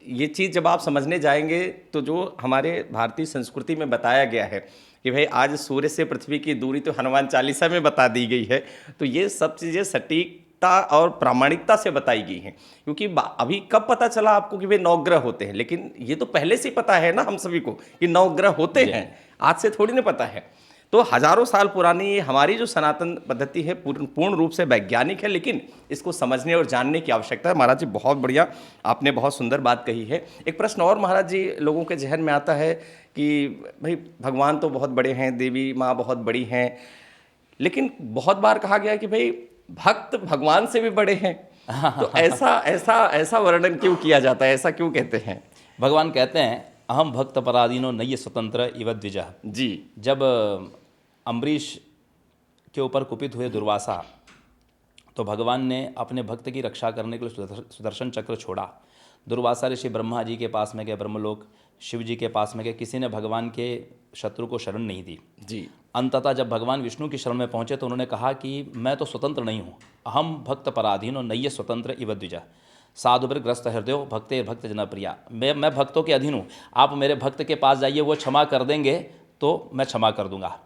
ये चीज़ जब आप समझने जाएंगे तो जो हमारे भारतीय संस्कृति में बताया गया है कि भाई आज सूर्य से पृथ्वी की दूरी तो हनुमान चालीसा में बता दी गई है, तो ये सब चीज़ें सटीकता और प्रामाणिकता से बताई गई हैं। क्योंकि अभी कब पता चला आपको कि भाई 9 ग्रह होते हैं, लेकिन ये तो पहले से ही पता है ना हम सभी को कि 9 ग्रह होते हैं, आज से थोड़ी ना पता है। तो हजारों साल पुरानी हमारी जो सनातन पद्धति है पूर्ण रूप से वैज्ञानिक है, लेकिन इसको समझने और जानने की आवश्यकता है। महाराज जी बहुत बढ़िया, आपने बहुत सुंदर बात कही है। एक प्रश्न और महाराज जी लोगों के जहन में आता है कि भाई भगवान तो बहुत बड़े हैं, देवी माँ बहुत बड़ी हैं, लेकिन बहुत बार कहा गया कि भाई भक्त भगवान से भी बड़े हैं। तो ऐसा वर्णन क्यों किया जाता है, ऐसा क्यों कहते हैं? भगवान कहते हैं अहम भक्त पराधीनो नय्य स्वतंत्र इव द्विजः जी। जब अम्बरीश के ऊपर कुपित हुए दुर्वासा, तो भगवान ने अपने भक्त की रक्षा करने के लिए सुदर्शन चक्र छोड़ा। दुर्वासा ऋषि ब्रह्मा जी के पास में गए, ब्रह्मलोक शिव जी के पास में गए, किसी ने भगवान के शत्रु को शरण नहीं दी जी। अंततः जब भगवान विष्णु की शरण में पहुंचे तो उन्होंने कहा कि मैं तो स्वतंत्र नहीं हूँ, अहम भक्त पराधीनो नय्य स्वतंत्र इव द्विजः साधुभिर ग्रस्त हृदयो भक्ते भक्त जना प्रिया। मैं भक्तों के अधीन हूँ, आप मेरे भक्त के पास जाइए, वो क्षमा कर देंगे तो मैं क्षमा कर दूंगा।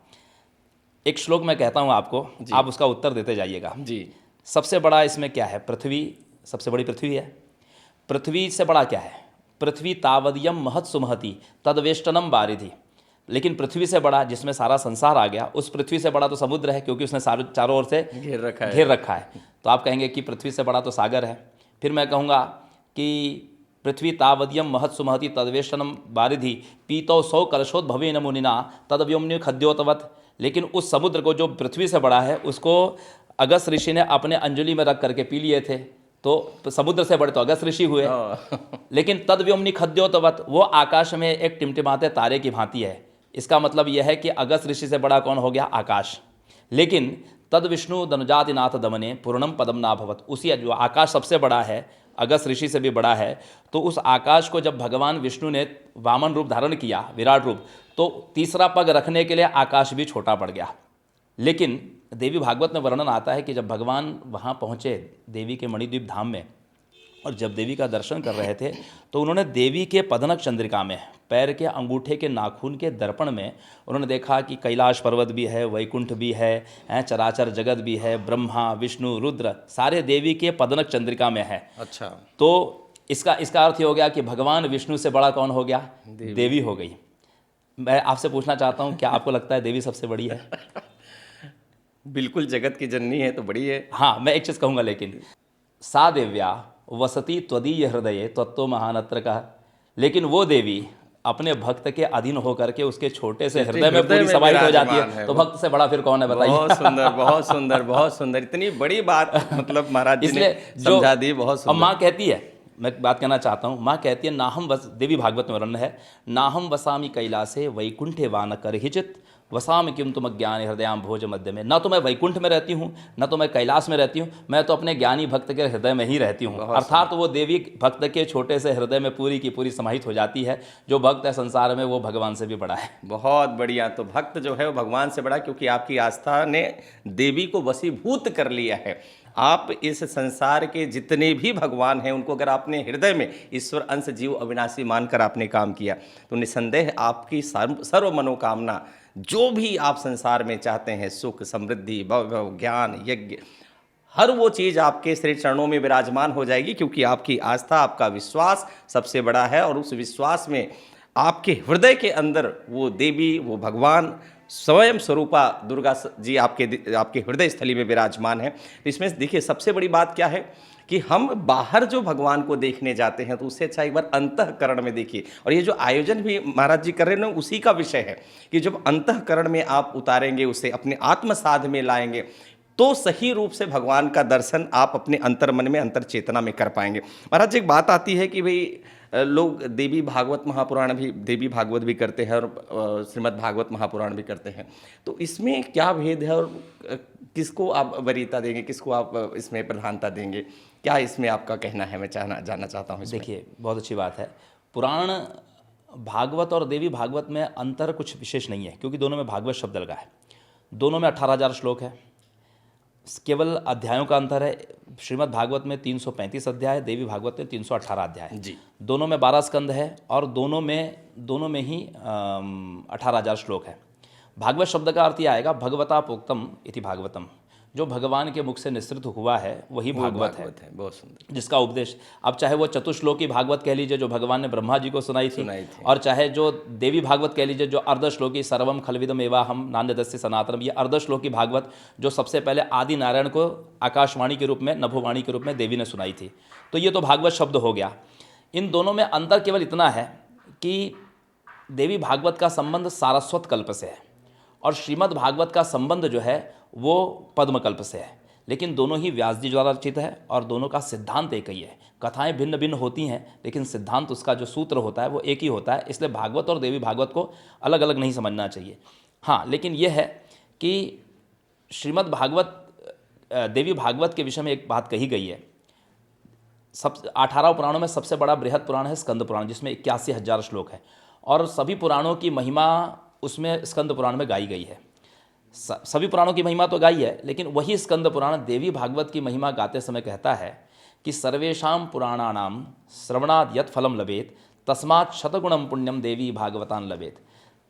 एक श्लोक मैं कहता हूँ आपको, आप उसका उत्तर देते जाइएगा जी। सबसे बड़ा इसमें क्या है? पृथ्वी, सबसे बड़ी पृथ्वी है। पृथ्वी से बड़ा क्या है? पृथ्वी तावदयम महत सुमहति तदवेष्टनम बारिधि। लेकिन पृथ्वी से बड़ा, जिसमें सारा संसार आ गया, उस पृथ्वी से बड़ा तो समुद्र है, क्योंकि उसने चारों ओर से घेर रखा है। तो आप कहेंगे कि पृथ्वी से बड़ा तो सागर है। फिर मैं कहूँगा कि पृथ्वी तावदयम महत सुमहति तदवेष्टनम बारिधि पीतो सौ कलशोद्भवेन मुनिना तदव्योम्नि खद्योतवत। लेकिन उस समुद्र को, जो पृथ्वी से बड़ा है, उसको अगस्त ऋषि ने अपने अंजलि में रख करके पी लिए थे, तो समुद्र से बड़े तो अगस्त ऋषि हुए। लेकिन तदव्योम्नि खद्योतवत, वो आकाश में एक टिमटिमाते तारे की भांति है। इसका मतलब यह है कि अगस्त ऋषि से बड़ा कौन हो गया? आकाश। लेकिन तद विष्णु धनुजातिनाथ दमने पूर्णम पदम ना भवत, उसी जो आकाश सबसे बड़ा है, अगस्त ऋषि से भी बड़ा है, तो उस आकाश को जब भगवान विष्णु ने वामन रूप धारण किया, विराट रूप, तो तीसरा पग रखने के लिए आकाश भी छोटा पड़ गया। लेकिन देवी भागवत में वर्णन आता है कि जब भगवान वहाँ पहुँचे देवी के मणिद्वीप धाम में, और जब देवी का दर्शन कर रहे थे, तो उन्होंने देवी के पदनक चंद्रिका में, पैर के अंगूठे के नाखून के दर्पण में उन्होंने देखा कि कैलाश पर्वत भी है, वैकुंठ भी है, चराचर जगत भी है, ब्रह्मा विष्णु रुद्र सारे देवी के पदनक चंद्रिका में है। अच्छा, तो इसका अर्थ ये हो गया कि भगवान विष्णु से बड़ा कौन हो गया? देवी हो गई। मैं आपसे पूछना चाहता हूँ, क्या आपको लगता है देवी सबसे बड़ी है? बिल्कुल, जगत की जननी है तो बड़ी है। हाँ, मैं एक चीज़ कहूँगा, लेकिन सा देव्या वसती त्वदीय हृदय तत्व महानत्र का। लेकिन वो देवी अपने भक्त के अधीन होकर के उसके छोटे से हृदय में पूरी समाहित हो जाती है, तो भक्त से बड़ा फिर कौन है बताइए? बहुत सुंदर, बहुत सुंदर, बहुत सुंदर। इतनी बड़ी बात मतलब महाराज जी ने समझा दी, बहुत सुंदर। अब माँ कहती है, मैं बात कहना चाहता हूँ, माँ कहती है नाहम वस, देवी भागवत में वर्णन है, नाहम वसामि कैलासे वैकुंठे वान करहिचित वसाम किम तुम ज्ञान हृदयाम भोज मध्य में। ना तो मैं वैकुंठ में रहती हूँ, ना तो मैं कैलाश में रहती हूँ, मैं तो अपने ज्ञानी भक्त के हृदय में ही रहती हूँ। अर्थात तो वो देवी भक्त के छोटे से हृदय में पूरी की पूरी समाहित हो जाती है। जो भक्त है संसार में, वो भगवान से भी बड़ा है। बहुत बढ़िया। तो भक्त जो है वो भगवान से बड़ा, क्योंकि आपकी आस्था ने देवी को वशीभूत कर लिया है। आप इस संसार के जितने भी भगवान हैं, उनको अगर आपने हृदय में ईश्वर अंश जीव अविनाशी मानकर आपने काम किया, तो निसंदेह आपकी सर्व मनोकामना, जो भी आप संसार में चाहते हैं, सुख समृद्धि वैभव ज्ञान यज्ञ, हर वो चीज़ आपके श्री चरणों में विराजमान हो जाएगी, क्योंकि आपकी आस्था, आपका विश्वास सबसे बड़ा है। और उस विश्वास में आपके हृदय के अंदर वो देवी, वो भगवान स्वयं स्वरूपा दुर्गा जी आपके हृदय स्थली में विराजमान है। तो इसमें देखिए सबसे बड़ी बात क्या है कि हम बाहर जो भगवान को देखने जाते हैं तो उससे अच्छा एक बार अंतःकरण में देखिए। और ये जो आयोजन भी महाराज जी कर रहे हैं ना, उसी का विषय है कि जब अंतःकरण में आप उतारेंगे, उसे अपने आत्मसाध में लाएंगे, तो सही रूप से भगवान का दर्शन आप अपने अंतर मन में, अंतर चेतना में कर पाएंगे। महाराज जी एक बात आती है कि भाई लोग देवी भागवत महापुराण भी, देवी भागवत भी करते हैं और श्रीमद् भागवत महापुराण भी करते हैं, तो इसमें क्या भेद है और किसको आप वरीयता देंगे, किसको आप इसमें प्रधानता देंगे? क्या इसमें आपका कहना है, मैं जानना चाहता हूँ इसमें। देखिए बहुत अच्छी बात है। पुराण भागवत और देवी भागवत में अंतर कुछ विशेष नहीं है, क्योंकि दोनों में भागवत शब्द लगा है। दोनों में 18,000 श्लोक है, केवल अध्यायों का अंतर है। श्रीमद् भागवत में 335 अध्याय है, देवी भागवत में 318 अध्याय है जी। दोनों में 12 स्कंद है और दोनों में ही 18,000 श्लोक है। भागवत शब्द का अर्थ यह आएगा भगवता प्रोक्तम इति भागवतम, जो भगवान के मुख से निसृत हुआ है वही भागवत है। बहुत सुंदर। जिसका उपदेश, अब चाहे वो चतुश्लोकी भागवत कह लीजिए जो भगवान ने ब्रह्मा जी को सुनाई थी, और चाहे जो देवी भागवत कह लीजिए जो अर्धश्लोकी सर्वम खलविदम एवाहम नान्यदस्य सनातनम, ये अर्धश्लोकी भागवत जो सबसे पहले आदि नारायण को आकाशवाणी के रूप में, नभोवाणी के रूप में देवी ने सुनाई थी। तो ये तो भागवत शब्द हो गया। इन दोनों में अंतर केवल इतना है कि देवी भागवत का संबंध सारस्वत कल्प से है और श्रीमद् भागवत का संबंध जो है वो पद्मकल्प से है। लेकिन दोनों ही व्यास जी द्वारा रचित है और दोनों का सिद्धांत एक ही है। कथाएं भिन्न भिन्न होती हैं लेकिन सिद्धांत उसका जो सूत्र होता है वो एक ही होता है। इसलिए भागवत और देवी भागवत को अलग अलग नहीं समझना चाहिए। हाँ, लेकिन यह है कि श्रीमद् भागवत, देवी भागवत के विषय में एक बात कही गई है। 18 पुराणों में सबसे बड़ा बृहद पुराण है स्कंद पुराण, जिसमें 81,000 श्लोक है और सभी पुराणों की महिमा उसमें स्कंद पुराण में गाई गई है। सभी पुराणों की महिमा तो गाई है, लेकिन वही स्कंद पुराण देवी भागवत की महिमा गाते समय कहता है कि सर्वेषां पुराणानां श्रवणाद यत् फलम लभेत तस्मात् शतगुणम पुण्यम देवी भागवतान लभेत।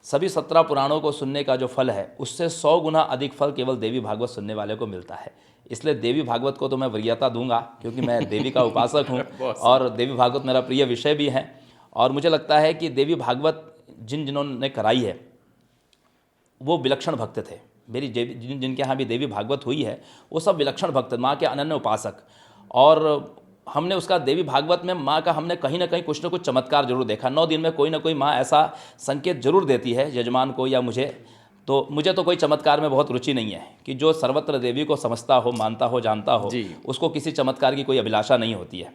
सभी 17 पुराणों को सुनने का जो फल है उससे 100 गुना अधिक फल केवल देवी भागवत सुनने वाले को मिलता है। इसलिए देवी भागवत को तो मैं वरीयता दूंगा, क्योंकि मैं देवी का उपासक हूँ और देवी भागवत मेरा प्रिय विषय भी है। और मुझे लगता है कि देवी भागवत जिन्होंने कराई है वो विलक्षण भक्त थे। मेरी जिनके यहाँ भी देवी भागवत हुई है वो सब विलक्षण भक्त, माँ के अनन्य उपासक। और हमने उसका देवी भागवत में माँ का हमने कहीं ना कहीं कुछ ना कुछ चमत्कार जरूर देखा। 9 दिन में कोई ना कोई माँ ऐसा संकेत जरूर देती है यजमान को या मुझे। तो मुझे तो कोई चमत्कार में बहुत रुचि नहीं है कि जो सर्वत्र देवी को समझता हो, मानता हो, जानता हो, उसको किसी चमत्कार की कोई अभिलाषा नहीं होती है।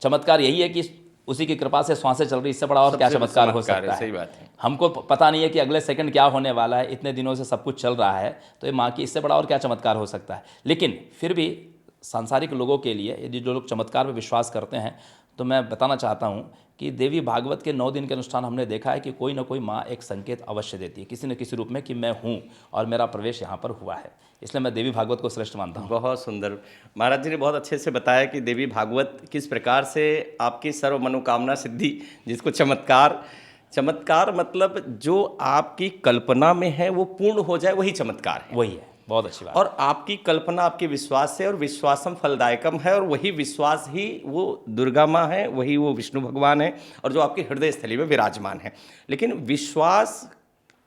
चमत्कार यही है कि उसी की कृपा से श्वासें चल रही, इससे बड़ा और क्या चमत्कार हो सकता है। सही बात है। हमको पता नहीं है कि अगले सेकंड क्या होने वाला है, इतने दिनों से सब कुछ चल रहा है, तो ये माँ की इससे बड़ा और क्या चमत्कार हो सकता है। लेकिन फिर भी सांसारिक लोगों के लिए यदि जो लोग चमत्कार पर विश्वास करते हैं तो मैं बताना चाहता हूँ कि देवी भागवत के 9 दिन के अनुष्ठान हमने देखा है कि कोई ना कोई माँ एक संकेत अवश्य देती है किसी न किसी रूप में कि मैं हूँ और मेरा प्रवेश यहाँ पर हुआ है। इसलिए मैं देवी भागवत को श्रेष्ठ मानता हूँ। बहुत सुंदर। महाराज जी ने बहुत अच्छे से बताया कि देवी भागवत किस प्रकार से आपकी सर्व मनोकामना सिद्धि, जिसको चमत्कार मतलब जो आपकी कल्पना में है वो पूर्ण हो जाए, वही चमत्कार है। वही है, बहुत अच्छी बात। और आपकी कल्पना आपके विश्वास से, और विश्वासम फलदायकम है, और वही विश्वास ही वो दुर्गा माँ है, वही वो विष्णु भगवान है और जो आपके हृदय स्थली में विराजमान है। लेकिन विश्वास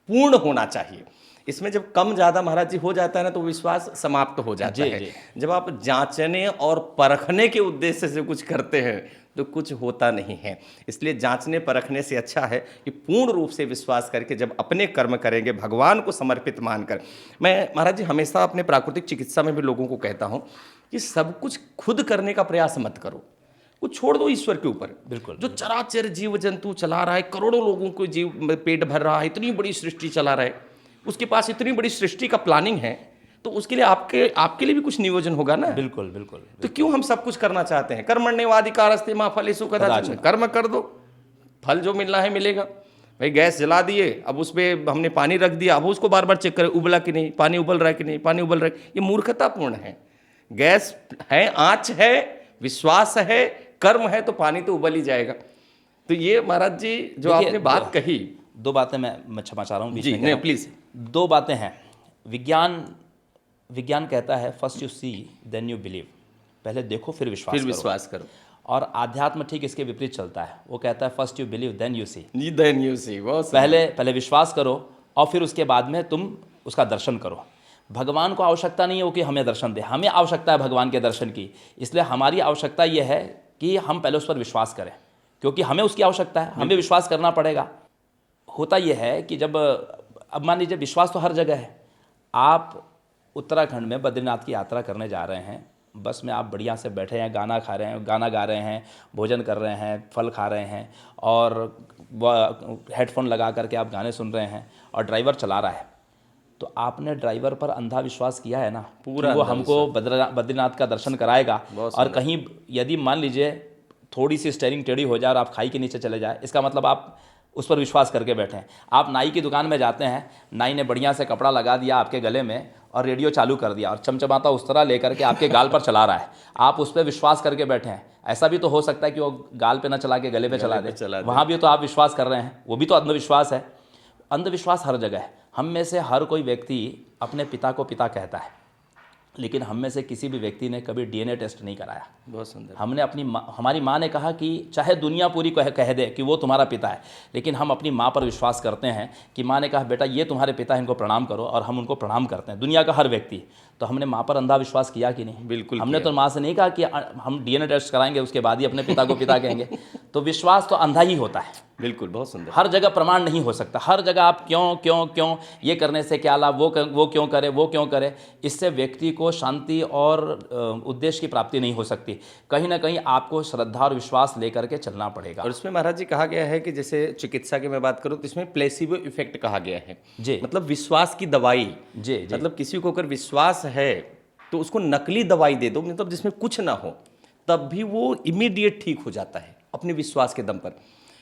पूर्ण होना चाहिए। इसमें जब कम ज़्यादा महाराज जी हो जाता है ना तो विश्वास समाप्त हो जाता है। जब आप जांचने और परखने के उद्देश्य से कुछ करते हैं तो कुछ होता नहीं है। इसलिए जांचने परखने से अच्छा है कि पूर्ण रूप से विश्वास करके जब अपने कर्म करेंगे भगवान को समर्पित मानकर। मैं महाराज जी हमेशा अपने प्राकृतिक चिकित्सा में भी लोगों को कहता हूँ कि सब कुछ खुद करने का प्रयास मत करो, कुछ छोड़ दो ईश्वर के ऊपर। बिल्कुल। जो चराचर जीव जंतु चला रहा है, करोड़ों लोगों को जीव पेट भर रहा है, इतनी बड़ी सृष्टि चला रहा है, उसके पास इतनी बड़ी सृष्टि का प्लानिंग है, तो उसके लिए आपके लिए भी कुछ नियोजन होगा ना। बिल्कुल बिल्कुल। तो क्यों हम सब कुछ करना चाहते हैं? कर्मण्येवाधिकारस्ते मा फलेषु कदाचन। कर्म कर दो, फल जो मिलना है मिलेगा। भाई गैस जला दिए, अब उस पर हमने पानी रख दिया, अब उसको बार बार चेक करें उबला कि नहीं, पानी उबल रहा है कि नहीं, पानी उबल रहा है, ये मूर्खतापूर्ण है। गैस है, आँच है, विश्वास है, कर्म है, तो पानी तो उबल ही जाएगा। तो ये महाराज जी जो आपने बात कही, 2 बातें मैं क्षमा चाह रहा हूँ बीच में। नहीं प्लीज। 2 बातें हैं। विज्ञान कहता है first you see then you believe, पहले देखो फिर विश्वास करो। और आध्यात्म ठीक इसके विपरीत चलता है, वो कहता है first you believe then you see, पहले विश्वास करो और फिर उसके बाद में तुम उसका दर्शन करो। भगवान को आवश्यकता नहीं है वो कि हमें दर्शन दे, हमें आवश्यकता है भगवान के दर्शन की। इसलिए हमारी आवश्यकता ये है कि हम पहले उस पर विश्वास करें, क्योंकि हमें उसकी आवश्यकता है, हमें विश्वास करना पड़ेगा। होता यह है कि जब अब मान लीजिए विश्वास तो हर जगह है। आप उत्तराखंड में बद्रीनाथ की यात्रा करने जा रहे हैं, बस में आप बढ़िया से बैठे हैं, गाना खा रहे हैं, गाना गा रहे हैं, भोजन कर रहे हैं, फल खा रहे हैं और हेडफोन लगा करके आप गाने सुन रहे हैं और ड्राइवर चला रहा है, तो आपने ड्राइवर पर अंधा विश्वास किया है ना पूरा, वो हमको बद्रीनाथ का दर्शन कराएगा। और कहीं यदि मान लीजिए थोड़ी सी स्टीयरिंग टेढ़ी हो जाए और आप खाई के नीचे चले जाए, इसका मतलब आप उस पर विश्वास करके बैठे हैं। आप नाई की दुकान में जाते हैं, नाई ने बढ़िया से कपड़ा लगा दिया आपके गले में और रेडियो चालू कर दिया और चमचमाता उस तरह लेकर के आपके गाल पर चला रहा है, आप उस पर विश्वास करके बैठे हैं। ऐसा भी तो हो सकता है कि वो गाल पे ना चला के गले पे चला दे, वहाँ भी तो आप विश्वास कर रहे हैं, वो भी तो अंधविश्वास है। अंधविश्वास हर जगह है। हम में से हर कोई व्यक्ति अपने पिता को पिता कहता है, लेकिन हम में से किसी भी व्यक्ति ने कभी डीएनए टेस्ट नहीं कराया। बहुत सुंदर। हमने हमारी माँ ने कहा कि चाहे दुनिया पूरी कह दे कि वो तुम्हारा पिता है, लेकिन हम अपनी माँ पर विश्वास करते हैं कि माँ ने कहा बेटा ये तुम्हारे पिता हैं, इनको प्रणाम करो, और हम उनको प्रणाम करते हैं, दुनिया का हर व्यक्ति। तो हमने माँ पर अंधा विश्वास किया कि नहीं? बिल्कुल। हमने तो माँ से नहीं कहा कि हम डीएनए टेस्ट कराएंगे उसके बाद ही अपने पिता को पिता कहेंगे। तो विश्वास तो अंधा ही होता है। बिल्कुल, बहुत सुंदर। हर जगह प्रमाण नहीं हो सकता, हर जगह आप क्यों क्यों क्यों, ये करने से क्या लाभ, वो क्यों करे, वो क्यों करे, इससे व्यक्ति को शांति और उद्देश्य की प्राप्ति नहीं हो सकती। कहीं ना कहीं आपको श्रद्धा और विश्वास लेकर के चलना पड़ेगा। और इसमें महाराज जी कहा गया है कि जैसे चिकित्सा की मैं बात करूं तो इसमें प्लेसिबो इफेक्ट कहा गया है जी, मतलब विश्वास की दवाई। जी, मतलब किसी को अगर विश्वास है तो उसको नकली दवाई दे दो, मतलब जिसमें कुछ ना हो, तब भी वो इमीडिएट ठीक हो जाता है अपने विश्वास के दम पर।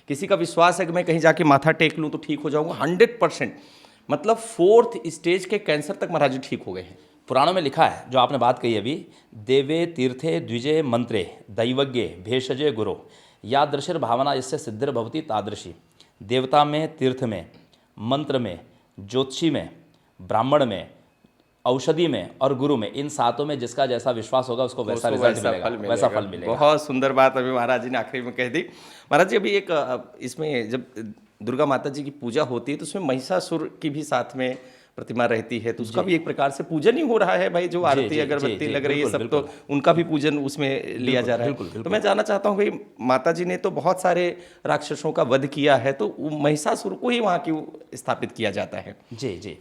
किसी का विश्वास है कि मैं कहीं जाके माथा टेक लूँ तो ठीक हो जाऊंगा, 100%, मतलब 4th स्टेज के कैंसर तक महाराज जी ठीक हो गए हैं। पुराणों में लिखा है, जो आपने बात कही अभी, देवे तीर्थे द्विजे मंत्रे दैवज्ञे भेषजे गुरो यादृशिर भावना इससे सिद्धिर भवती तादृशी। देवता में, तीर्थ में, मंत्र में, ज्योतिषी में, ब्राह्मण में, औषधि में और गुरु में, इन सातों में जिसका जैसा विश्वास होगा उसको वैसा रिजल्ट मिलेगा, वैसा फल मिलेगा। बहुत सुंदर बात अभी महाराज जी ने आखिरी में कह दी। महाराज जी अभी एक इसमें जब दुर्गा माता जी की पूजा होती है तो उसमें महिषासुर की भी साथ में प्रतिमा रहती है, तो उसका भी एक प्रकार से पूजन ही हो रहा है भाई। जो आरती अगरबत्ती लग रही है सब, तो उनका भी पूजन उसमें लिया जा रहा है। तो मैं जानना चाहता हूँ भाई, माता जी ने तो बहुत सारे राक्षसों का वध किया है, तो महिषासुर को ही वहाँ क्यों स्थापित किया जाता है? जी जी,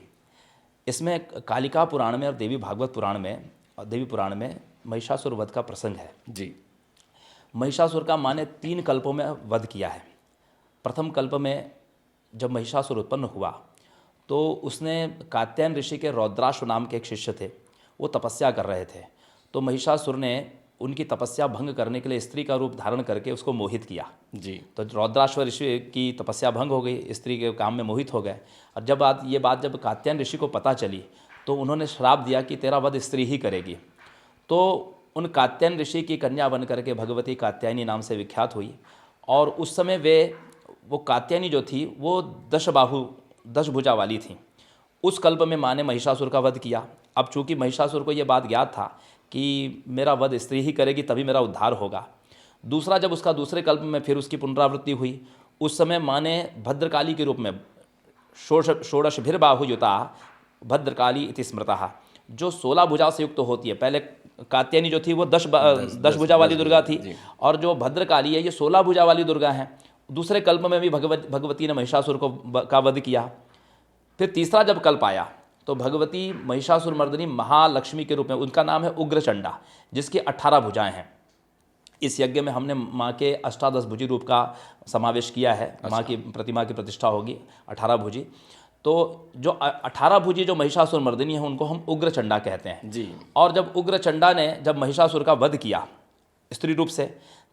इसमें कालिका पुराण में और देवी भागवत पुराण में और देवी पुराण में महिषासुर वध का प्रसंग है जी। महिषासुर का माँ ने 3 कल्पों में वध किया है। प्रथम कल्प में जब महिषासुर उत्पन्न हुआ तो उसने कात्यायन ऋषि के रौद्राक्ष नाम के एक शिष्य थे, वो तपस्या कर रहे थे। तो महिषासुर ने उनकी तपस्या भंग करने के लिए स्त्री का रूप धारण करके उसको मोहित किया जी। तो रौद्राक्ष ऋषि की तपस्या भंग हो गई, स्त्री के काम में मोहित हो गए। और जब ये बात जब कात्यायन ऋषि को पता चली तो उन्होंने श्राप दिया कि तेरा वध स्त्री ही करेगी। तो उन कात्यायन ऋषि की कन्या बन करके भगवती कात्यायनी नाम से विख्यात हुई। और उस समय वो कात्यायनी जो थी वो 10 भुजा वाली थी। उस कल्प में माँ ने महिषासुर का वध किया। अब चूंकि महिषासुर को ये बात ज्ञात था कि मेरा वध स्त्री ही करेगी तभी मेरा उद्धार होगा। दूसरा, जब उसका दूसरे कल्प में फिर उसकी पुनरावृत्ति हुई, उस समय माँ ने भद्रकाली के रूप में षोडशभिर्बाहुयुता भद्रकाली इति स्मृता, जो 16 भुजा से युक्त तो होती है। पहले कात्यायनी जो थी वो 10 भुजा वाली दुर्गा थी, और जो भद्रकाली है ये 16 भुजा वाली दुर्गा है। दूसरे कल्प में भी भगवती ने महिषासुर का वध किया। फिर तीसरा जब कल्प आया तो भगवती महिषासुर मर्दिनी महालक्ष्मी के रूप में, उनका नाम है उग्रचंडा, जिसकी 18 भुजाएं हैं। इस यज्ञ में हमने माँ के 18 भुजी रूप का समावेश किया है। माँ की प्रतिमा की प्रतिष्ठा होगी 18 भुजी। तो जो 18 भुजी जो महिषासुर मर्दिनी है उनको हम उग्रचंडा कहते हैं जी। और जब उग्रचंडा ने जब महिषासुर का वध किया स्त्री रूप से,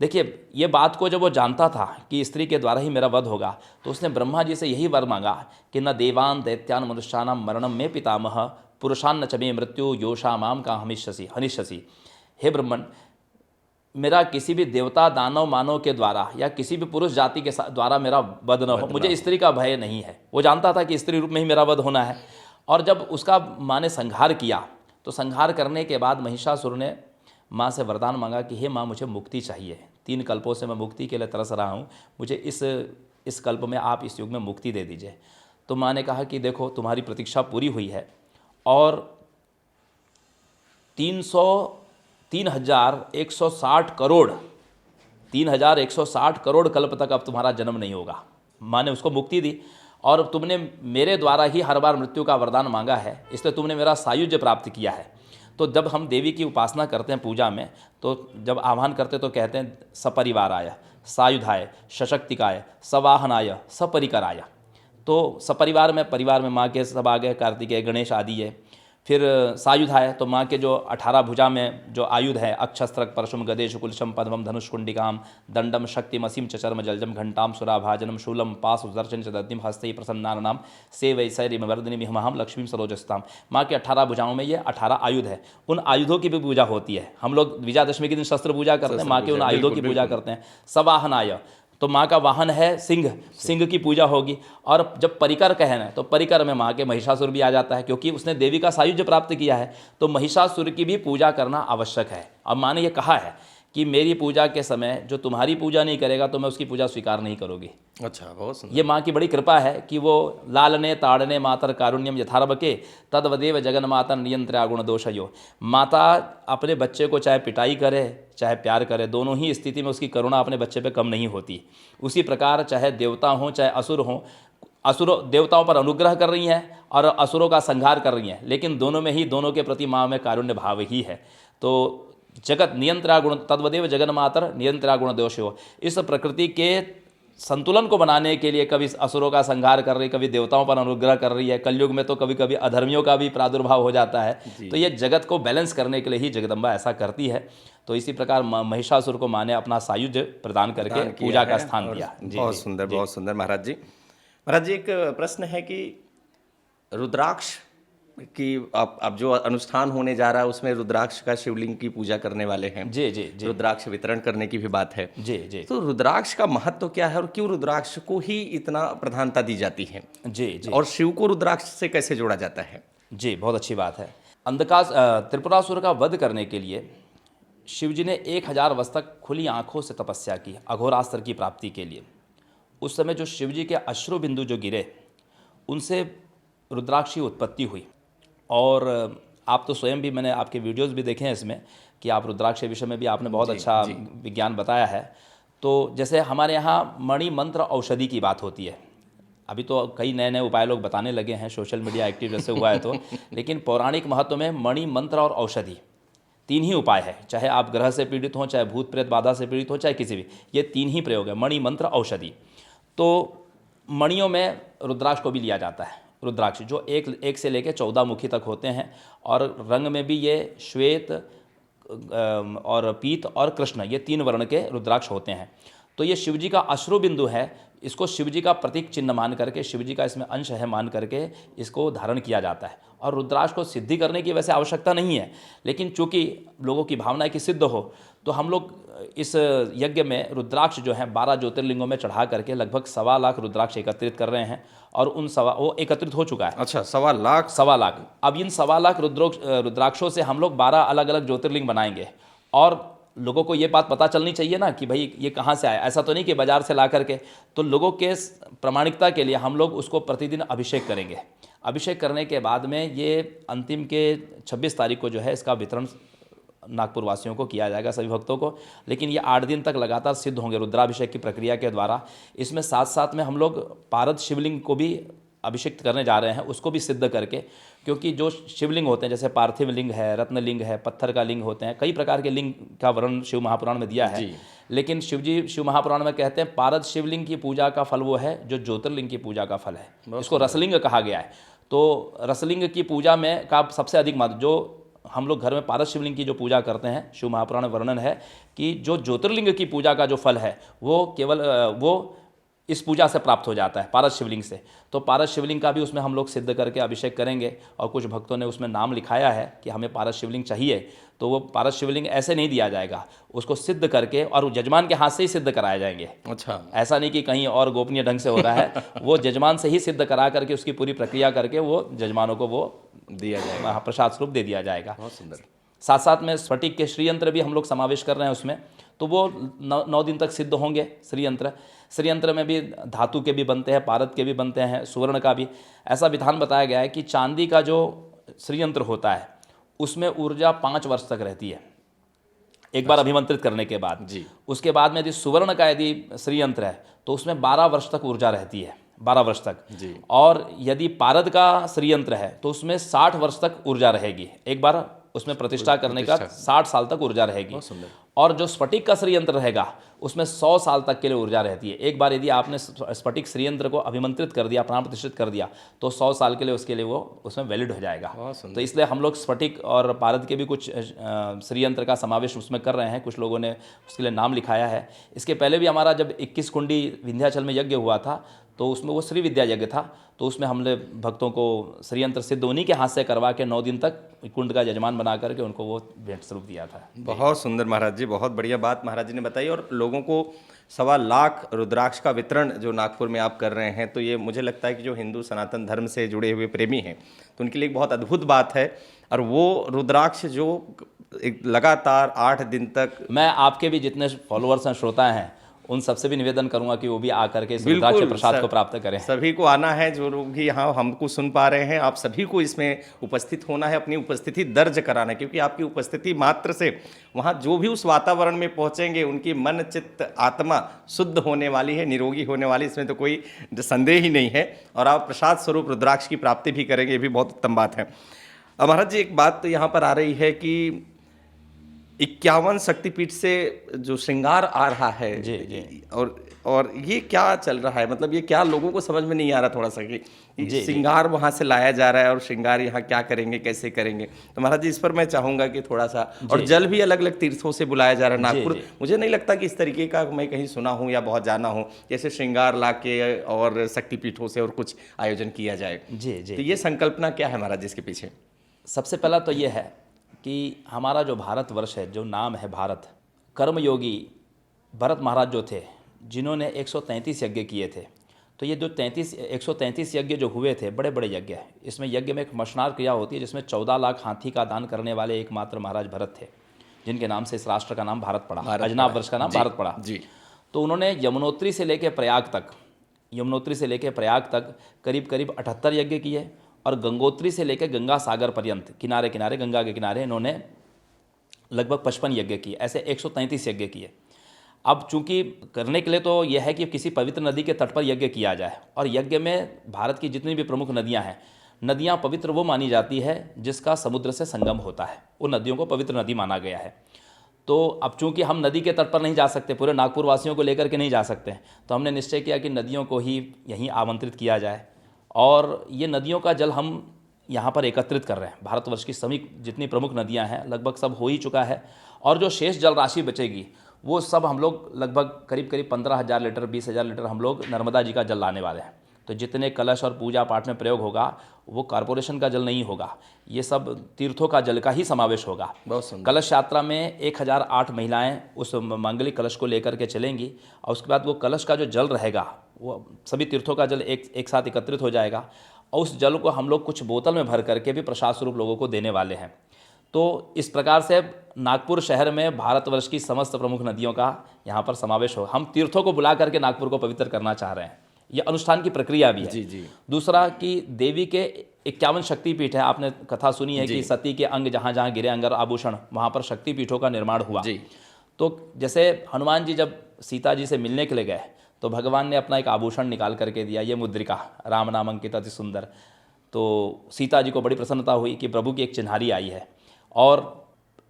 देखिए ये बात को जब वो जानता था कि स्त्री के द्वारा ही मेरा वध होगा, तो उसने ब्रह्मा जी से यही वर मांगा कि न देवान दैत्यान मनुष्यानाम मरणम में पितामह पुरुषान न च मे मृत्यु योषा माम का हनिष्यसि। हे ब्रह्मन, मेरा किसी भी देवता दानव मानव के द्वारा या किसी भी पुरुष जाति के द्वारा मेरा वध न हो, मुझे स्त्री का भय नहीं है। वो जानता था कि स्त्री रूप में ही मेरा वध होना है। और जब उसका माँ ने संहार किया तो संहार करने के बाद महिषासुर ने माँ से वरदान मांगा कि हे माँ, मुझे मुक्ति चाहिए, 3 कल्पों से मैं मुक्ति के लिए तरस रहा हूँ, मुझे इस कल्प में आप इस युग में मुक्ति दे दीजिए। तो माँ ने कहा कि देखो, तुम्हारी प्रतीक्षा पूरी हुई है और 3,160 करोड़ कल्प तक अब तुम्हारा जन्म नहीं होगा। माँ ने उसको मुक्ति दी और तुमने मेरे द्वारा ही हर बार मृत्यु का वरदान मांगा है, इसलिए तुमने मेरा सायुज्य प्राप्त किया है। तो जब हम देवी की उपासना करते हैं पूजा में, तो जब आह्वान करते तो कहते हैं सपरिवाराय, सायुधाय, सशक्तिकाय, सवाहनाय, सपरिकराय। तो सपरिवार में माँ के सब आ गए, कार्तिकेय, गणेश आदि है। फिर सायुधाय, तो माँ के जो 18 भुजा में जो आयुध है, अक्षस्त्रक, परशुम, गदे, शुकुलशम, पद्मम, धनुष, कुंडिकाम, दंडम, शक्तिम, असीम, चचर्म, जलजम, घंटाम, सुराभाजनम, शूलम, पास, सुदर्शन, चदत्तिम, हस्ते, प्रसन्नानाम, से वैसैरिम वर्धिनी मिहमहम लक्ष्मीम सरोजस्ताम। माँ के 18 भुजाओं में ये 18 आयुध है। उन आयुधों की भी पूजा होती है। हम लोग विजयादशमी के दिन शस्त्र पूजा करते हैं, माँ के उन आयुधों की पूजा करते हैं। सवाहनाय, तो माँ का वाहन है सिंह की पूजा होगी। और जब परिकर कहना है तो परिकर में माँ के महिषासुर भी आ जाता है, क्योंकि उसने देवी का सायुज्य प्राप्त किया है। तो महिषासुर की भी पूजा करना आवश्यक है। अब माँ ने ये कहा है कि मेरी पूजा के समय जो तुम्हारी पूजा नहीं करेगा तो मैं उसकी पूजा स्वीकार नहीं करूँगी। अच्छा, बहुत सुंदर। ये माँ की बड़ी कृपा है कि वो लालने ताड़ने मातर कारुण्यम यथारभके तद्वदेव जगन माता नियंत्रा गुण दोषयो। माता अपने बच्चे को चाहे पिटाई करे चाहे प्यार करे, दोनों ही स्थिति में उसकी करुणा अपने बच्चे पे कम नहीं होती। उसी प्रकार चाहे देवता हों चाहे असुर हों, असुर देवताओं पर अनुग्रह कर रही हैं और असुरों का संहार कर रही हैं, लेकिन दोनों में ही, दोनों के प्रति माँ में कारुण्य भाव ही है। तो जगत नियंत्रा गुण तद्वदेव जगन मातर नियंत्रा गुण दोषयो। इस प्रकृति के संतुलन को बनाने के लिए कभी असुरों का संहार कर रही, कभी देवताओं पर अनुग्रह कर रही है। कलयुग में तो कभी कभी अधर्मियों का भी प्रादुर्भाव हो जाता है। तो ये जगत को बैलेंस करने के लिए ही जगदम्बा ऐसा करती है। तो इसी प्रकार महिषासुर को माँ ने अपना सायुज्य प्रदान करके पूजा का स्थान दिया। बहुत सुंदर, बहुत सुंदर। महाराज जी, एक प्रश्न है कि रुद्राक्ष कि अब जो अनुष्ठान होने जा रहा है उसमें रुद्राक्ष का शिवलिंग की पूजा करने वाले हैं। जी जी जी। रुद्राक्ष वितरण करने की भी बात है। जी जी। तो रुद्राक्ष का महत्व क्या है और क्यों रुद्राक्ष को ही इतना प्रधानता दी जाती है? जी जी। और शिव को रुद्राक्ष से कैसे जोड़ा जाता है? जी, बहुत अच्छी बात है। अंधकास त्रिपुरासुर का वध करने के लिए शिवजी ने 1000 वर्ष तक खुली आंखों से तपस्या की, अघोरास्त्र की प्राप्ति के लिए। उस समय जो शिवजी के अश्रु बिंदु जो गिरे, उनसे रुद्राक्ष की उत्पत्ति हुई। और आप तो स्वयं भी, मैंने आपके वीडियोस भी देखे हैं इसमें, कि आप रुद्राक्ष के विषय में भी आपने बहुत अच्छा विज्ञान बताया है। तो जैसे हमारे यहाँ मणि मंत्र औषधि की बात होती है, अभी तो कई नए नए उपाय लोग बताने लगे हैं, सोशल मीडिया एक्टिव जैसे हुआ है तो, लेकिन पौराणिक महत्व में मणि मंत्र और औषधि 3 ही उपाय है। चाहे आप ग्रह से पीड़ित हों, चाहे भूत प्रेत बाधा से पीड़ित हो, चाहे किसी भी, ये 3 ही प्रयोग है, मणि मंत्र औषधि। तो मणियों में रुद्राक्ष को भी लिया जाता है। रुद्राक्ष जो एक से लेकर 14 मुखी तक होते हैं, और रंग में भी ये श्वेत और पीत और कृष्ण, ये 3 वर्ण के रुद्राक्ष होते हैं। तो ये शिवजी का अश्रु बिंदु है, इसको शिवजी का प्रतीक चिन्ह मान करके, शिवजी का इसमें अंश है मान करके इसको धारण किया जाता है। और रुद्राक्ष को सिद्धि करने की वैसे आवश्यकता नहीं है, लेकिन चूंकि लोगों की भावना है कि सिद्ध हो, तो हम लोग इस यज्ञ में रुद्राक्ष जो है 12 ज्योतिर्लिंगों में चढ़ा करके लगभग 1.25 लाख रुद्राक्ष एकत्रित कर रहे हैं। और वो एकत्रित हो चुका है। अच्छा, 1.25 लाख। अब इन 1.25 लाख रुद्राक्षों से हम लोग 12 अलग अलग ज्योतिर्लिंग बनाएंगे। और लोगों को ये बात पता चलनी चाहिए ना कि भाई ये कहाँ से आया। ऐसा तो नहीं कि बाजार से ला करके, तो लोगों के प्रामाणिकता के लिए हम लोग उसको प्रतिदिन अभिषेक करेंगे। अभिषेक करने के बाद में ये अंतिम के 26 तारीख को जो है इसका वितरण नागपुर वासियों को किया जाएगा, सभी भक्तों को। लेकिन ये 8 दिन तक लगातार सिद्ध होंगे रुद्राभिषेक की प्रक्रिया के द्वारा। इसमें साथ साथ में हम लोग पारद शिवलिंग को भी अभिषेक करने जा रहे हैं, उसको भी सिद्ध करके। क्योंकि जो शिवलिंग होते हैं, जैसे पार्थिव लिंग है, रत्नलिंग है, पत्थर का लिंग होते हैं, कई प्रकार के लिंग का वर्णन शिव महापुराण में दिया है। लेकिन शिवजी शिव महापुराण में कहते हैं पारद शिवलिंग की पूजा का फल वो है जो ज्योतिर्लिंग की पूजा का फल है। इसको रसलिंग कहा गया है। तो रसलिंग की पूजा में का सबसे अधिक महत्व, जो हम लोग घर में पारद शिवलिंग की जो पूजा करते हैं, शिव महापुराण में वर्णन है कि जो ज्योतिर्लिंग की पूजा का जो फल है वो केवल वो इस पूजा से प्राप्त हो जाता है, पारद शिवलिंग से। तो पारद शिवलिंग का भी उसमें हम लोग सिद्ध करके अभिषेक करेंगे। और कुछ भक्तों ने उसमें नाम लिखाया है कि हमें पारद शिवलिंग चाहिए, तो वो पारद शिवलिंग ऐसे नहीं दिया जाएगा, उसको सिद्ध करके और जजमान के हाथ से ही सिद्ध कराए जाएंगे। अच्छा, ऐसा नहीं कि कहीं और गोपनीय ढंग से हो रहा है, वो जजमान से ही सिद्ध करा करके उसकी पूरी प्रक्रिया करके वो जजमानों को वो दिया जाएगा। वहाँ प्रसाद स्वरूप दे दिया जाएगा। बहुत सुंदर। साथ साथ में स्फटिक के श्रीयंत्र भी हम लोग समावेश कर रहे हैं उसमें, तो वो 9 दिन तक सिद्ध होंगे। श्रीयंत्र में भी धातु के भी बनते हैं, पारद के भी बनते हैं, सुवर्ण का भी। ऐसा विधान बताया गया है कि चांदी का जो श्रीयंत्र होता है उसमें ऊर्जा 5 वर्ष तक रहती है एक बार अभिमंत्रित करने के बाद जी। उसके बाद में यदि सुवर्ण का यदि श्रीयंत्र है तो उसमें 12 वर्ष तक ऊर्जा रहती है, 12 वर्ष तक जी। और यदि पारद का श्रीयंत्र है तो उसमें 60 वर्ष तक ऊर्जा रहेगी। एक बार उसमें प्रतिष्ठा करने का 60 साल तक ऊर्जा रहेगी। और जो स्फटिक का श्रीयंत्र रहेगा उसमें 100 साल तक के लिए ऊर्जा रहती है। एक बार यदि आपने स्फटिक श्रीयंत्र को अभिमंत्रित कर दिया, प्राण प्रतिष्ठित कर दिया, तो 100 साल के लिए उसके लिए वो उसमें वैलिड हो जाएगा। तो इसलिए हम लोग स्फटिक और पारद के भी कुछ श्रीयंत्र का समावेश उसमें कर रहे हैं। कुछ लोगों ने उसके लिए नाम लिखाया है। इसके पहले भी हमारा जब 21 कुंडी विंध्याचल में यज्ञ हुआ था तो उसमें वो श्री विद्या यज्ञ था, तो उसमें हमने भक्तों को श्रीयंत्र सिद्ध उन्हीं के हाथ से करवा के 9 दिन तक कुंड का यजमान बना करके उनको वो भेंट स्वरूप दिया था। बहुत सुंदर महाराज जी, बहुत बढ़िया बात महाराज जी ने बताई। और लोगों को 1.25 लाख रुद्राक्ष का वितरण जो नागपुर में आप कर रहे हैं, तो ये मुझे लगता है कि जो हिंदू सनातन धर्म से जुड़े हुए प्रेमी हैं तो उनके लिए एक बहुत अद्भुत बात है। और वो रुद्राक्ष जो एक लगातार 8 दिन तक, मैं आपके भी जितने फॉलोअर्स हैं, श्रोता हैं, उन सबसे भी निवेदन करूंगा कि वो भी आकर के इस रुद्राक्ष प्रसाद को प्राप्त करें। सभी को आना है, जो लोग भी यहाँ हमको सुन पा रहे हैं, आप सभी को इसमें उपस्थित होना है, अपनी उपस्थिति दर्ज कराना है, क्योंकि आपकी उपस्थिति मात्र से वहाँ जो भी उस वातावरण में पहुँचेंगे उनकी मन चित्त आत्मा शुद्ध होने वाली है, निरोगी होने वाली, इसमें तो कोई संदेह ही नहीं है। और आप प्रसाद स्वरूप रुद्राक्ष की प्राप्ति भी करेंगे, ये भी बहुत उत्तम बात है। अब महाराज जी एक बात तो यहाँ पर आ रही है कि 51 शक्तिपीठ से जो श्रृंगार आ रहा है जी। और ये क्या चल रहा है, मतलब ये क्या लोगों को समझ में नहीं आ रहा थोड़ा सा कि श्रृंगार वहाँ से लाया जा रहा है और श्रृंगार यहाँ क्या करेंगे, कैसे करेंगे। तो महाराज जी इस पर मैं चाहूँगा कि थोड़ा सा, और जल भी अलग अलग तीर्थों से बुलाया जा रहा है नागपुर। मुझे नहीं लगता कि इस तरीके का मैं कहीं सुना हूँ या बहुत जाना हूँ, जैसे श्रृंगार ला के और शक्तिपीठों से और कुछ आयोजन किया जाए। जी। तो ये संकल्पना क्या है महाराज जी इसके पीछे? सबसे पहला तो ये है कि हमारा जो भारतवर्ष है, जो नाम है भारत, कर्मयोगी भरत महाराज जो थे, जिन्होंने 133 यज्ञ किए थे, तो ये जो 133 यज्ञ जो हुए थे, बड़े बड़े यज्ञ है। इसमें यज्ञ में एक मशनार क्रिया होती है जिसमें 14 लाख हाथी का दान करने वाले एकमात्र महाराज भरत थे, जिनके नाम से इस राष्ट्र का नाम भारत पड़ा, अजनाभ वर्ष का नाम भारत पड़ा जी। तो उन्होंने यमुनोत्री से लेकर प्रयाग तक करीब करीब 78 यज्ञ किए, और गंगोत्री से लेकर गंगा सागर पर्यंत किनारे किनारे, गंगा के किनारे इन्होंने लगभग 55 यज्ञ किए। ऐसे 133 यज्ञ किए। अब चूंकि करने के लिए तो यह है कि किसी पवित्र नदी के तट पर यज्ञ किया जाए, और यज्ञ में भारत की जितनी भी प्रमुख नदियां हैं, नदियां पवित्र वो मानी जाती है जिसका समुद्र से संगम होता है, उन नदियों को पवित्र नदी माना गया है। तो अब चूंकि हम नदी के तट पर नहीं जा सकते, पूरे नागपुर वासियों को लेकर के नहीं जा सकते, तो हमने निश्चय किया कि नदियों को ही यहीं आमंत्रित किया जाए, और ये नदियों का जल हम यहाँ पर एकत्रित कर रहे हैं। भारतवर्ष की सभी जितनी प्रमुख नदियाँ हैं लगभग सब हो ही चुका है, और जो शेष जल राशि बचेगी वो सब हम लोग लगभग करीब करीब 15,000 लीटर 20,000 लीटर हम लोग नर्मदा जी का जल लाने वाले हैं। तो जितने कलश और पूजा पाठ में प्रयोग होगा वो कॉरपोरेशन का जल नहीं होगा, ये सब तीर्थों का जल का ही समावेश होगा। कलश यात्रा में 1008 महिलाएं उस मांगलिक कलश को लेकर के चलेंगी, और उसके बाद वो कलश का जो जल रहेगा वो सभी तीर्थों का जल एक साथ एकत्रित हो जाएगा, और उस जल को हम लोग कुछ बोतल में भर करके भी प्रसाद स्वरूप लोगों को देने वाले हैं। तो इस प्रकार से नागपुर शहर में भारतवर्ष की समस्त प्रमुख नदियों का यहाँ पर समावेश हो। हम तीर्थों को बुला करके नागपुर को पवित्र करना चाह रहे हैं, ये अनुष्ठान की प्रक्रिया भी है। जी। दूसरा कि देवी के 51 शक्तिपीठ है, आपने कथा सुनी है कि सती के अंग जहाँ जहाँ गिरे अंगर आभूषण, वहाँ पर शक्तिपीठों का निर्माण हुआ। जी। तो जैसे हनुमान जी जब सीता जी से मिलने के लिए गए तो भगवान ने अपना एक आभूषण निकाल करके दिया, ये मुद्रिका, राम नाम अंकित अति सुंदर। तो सीता जी को बड़ी प्रसन्नता हुई कि प्रभु की एक चिन्हारी आई है, और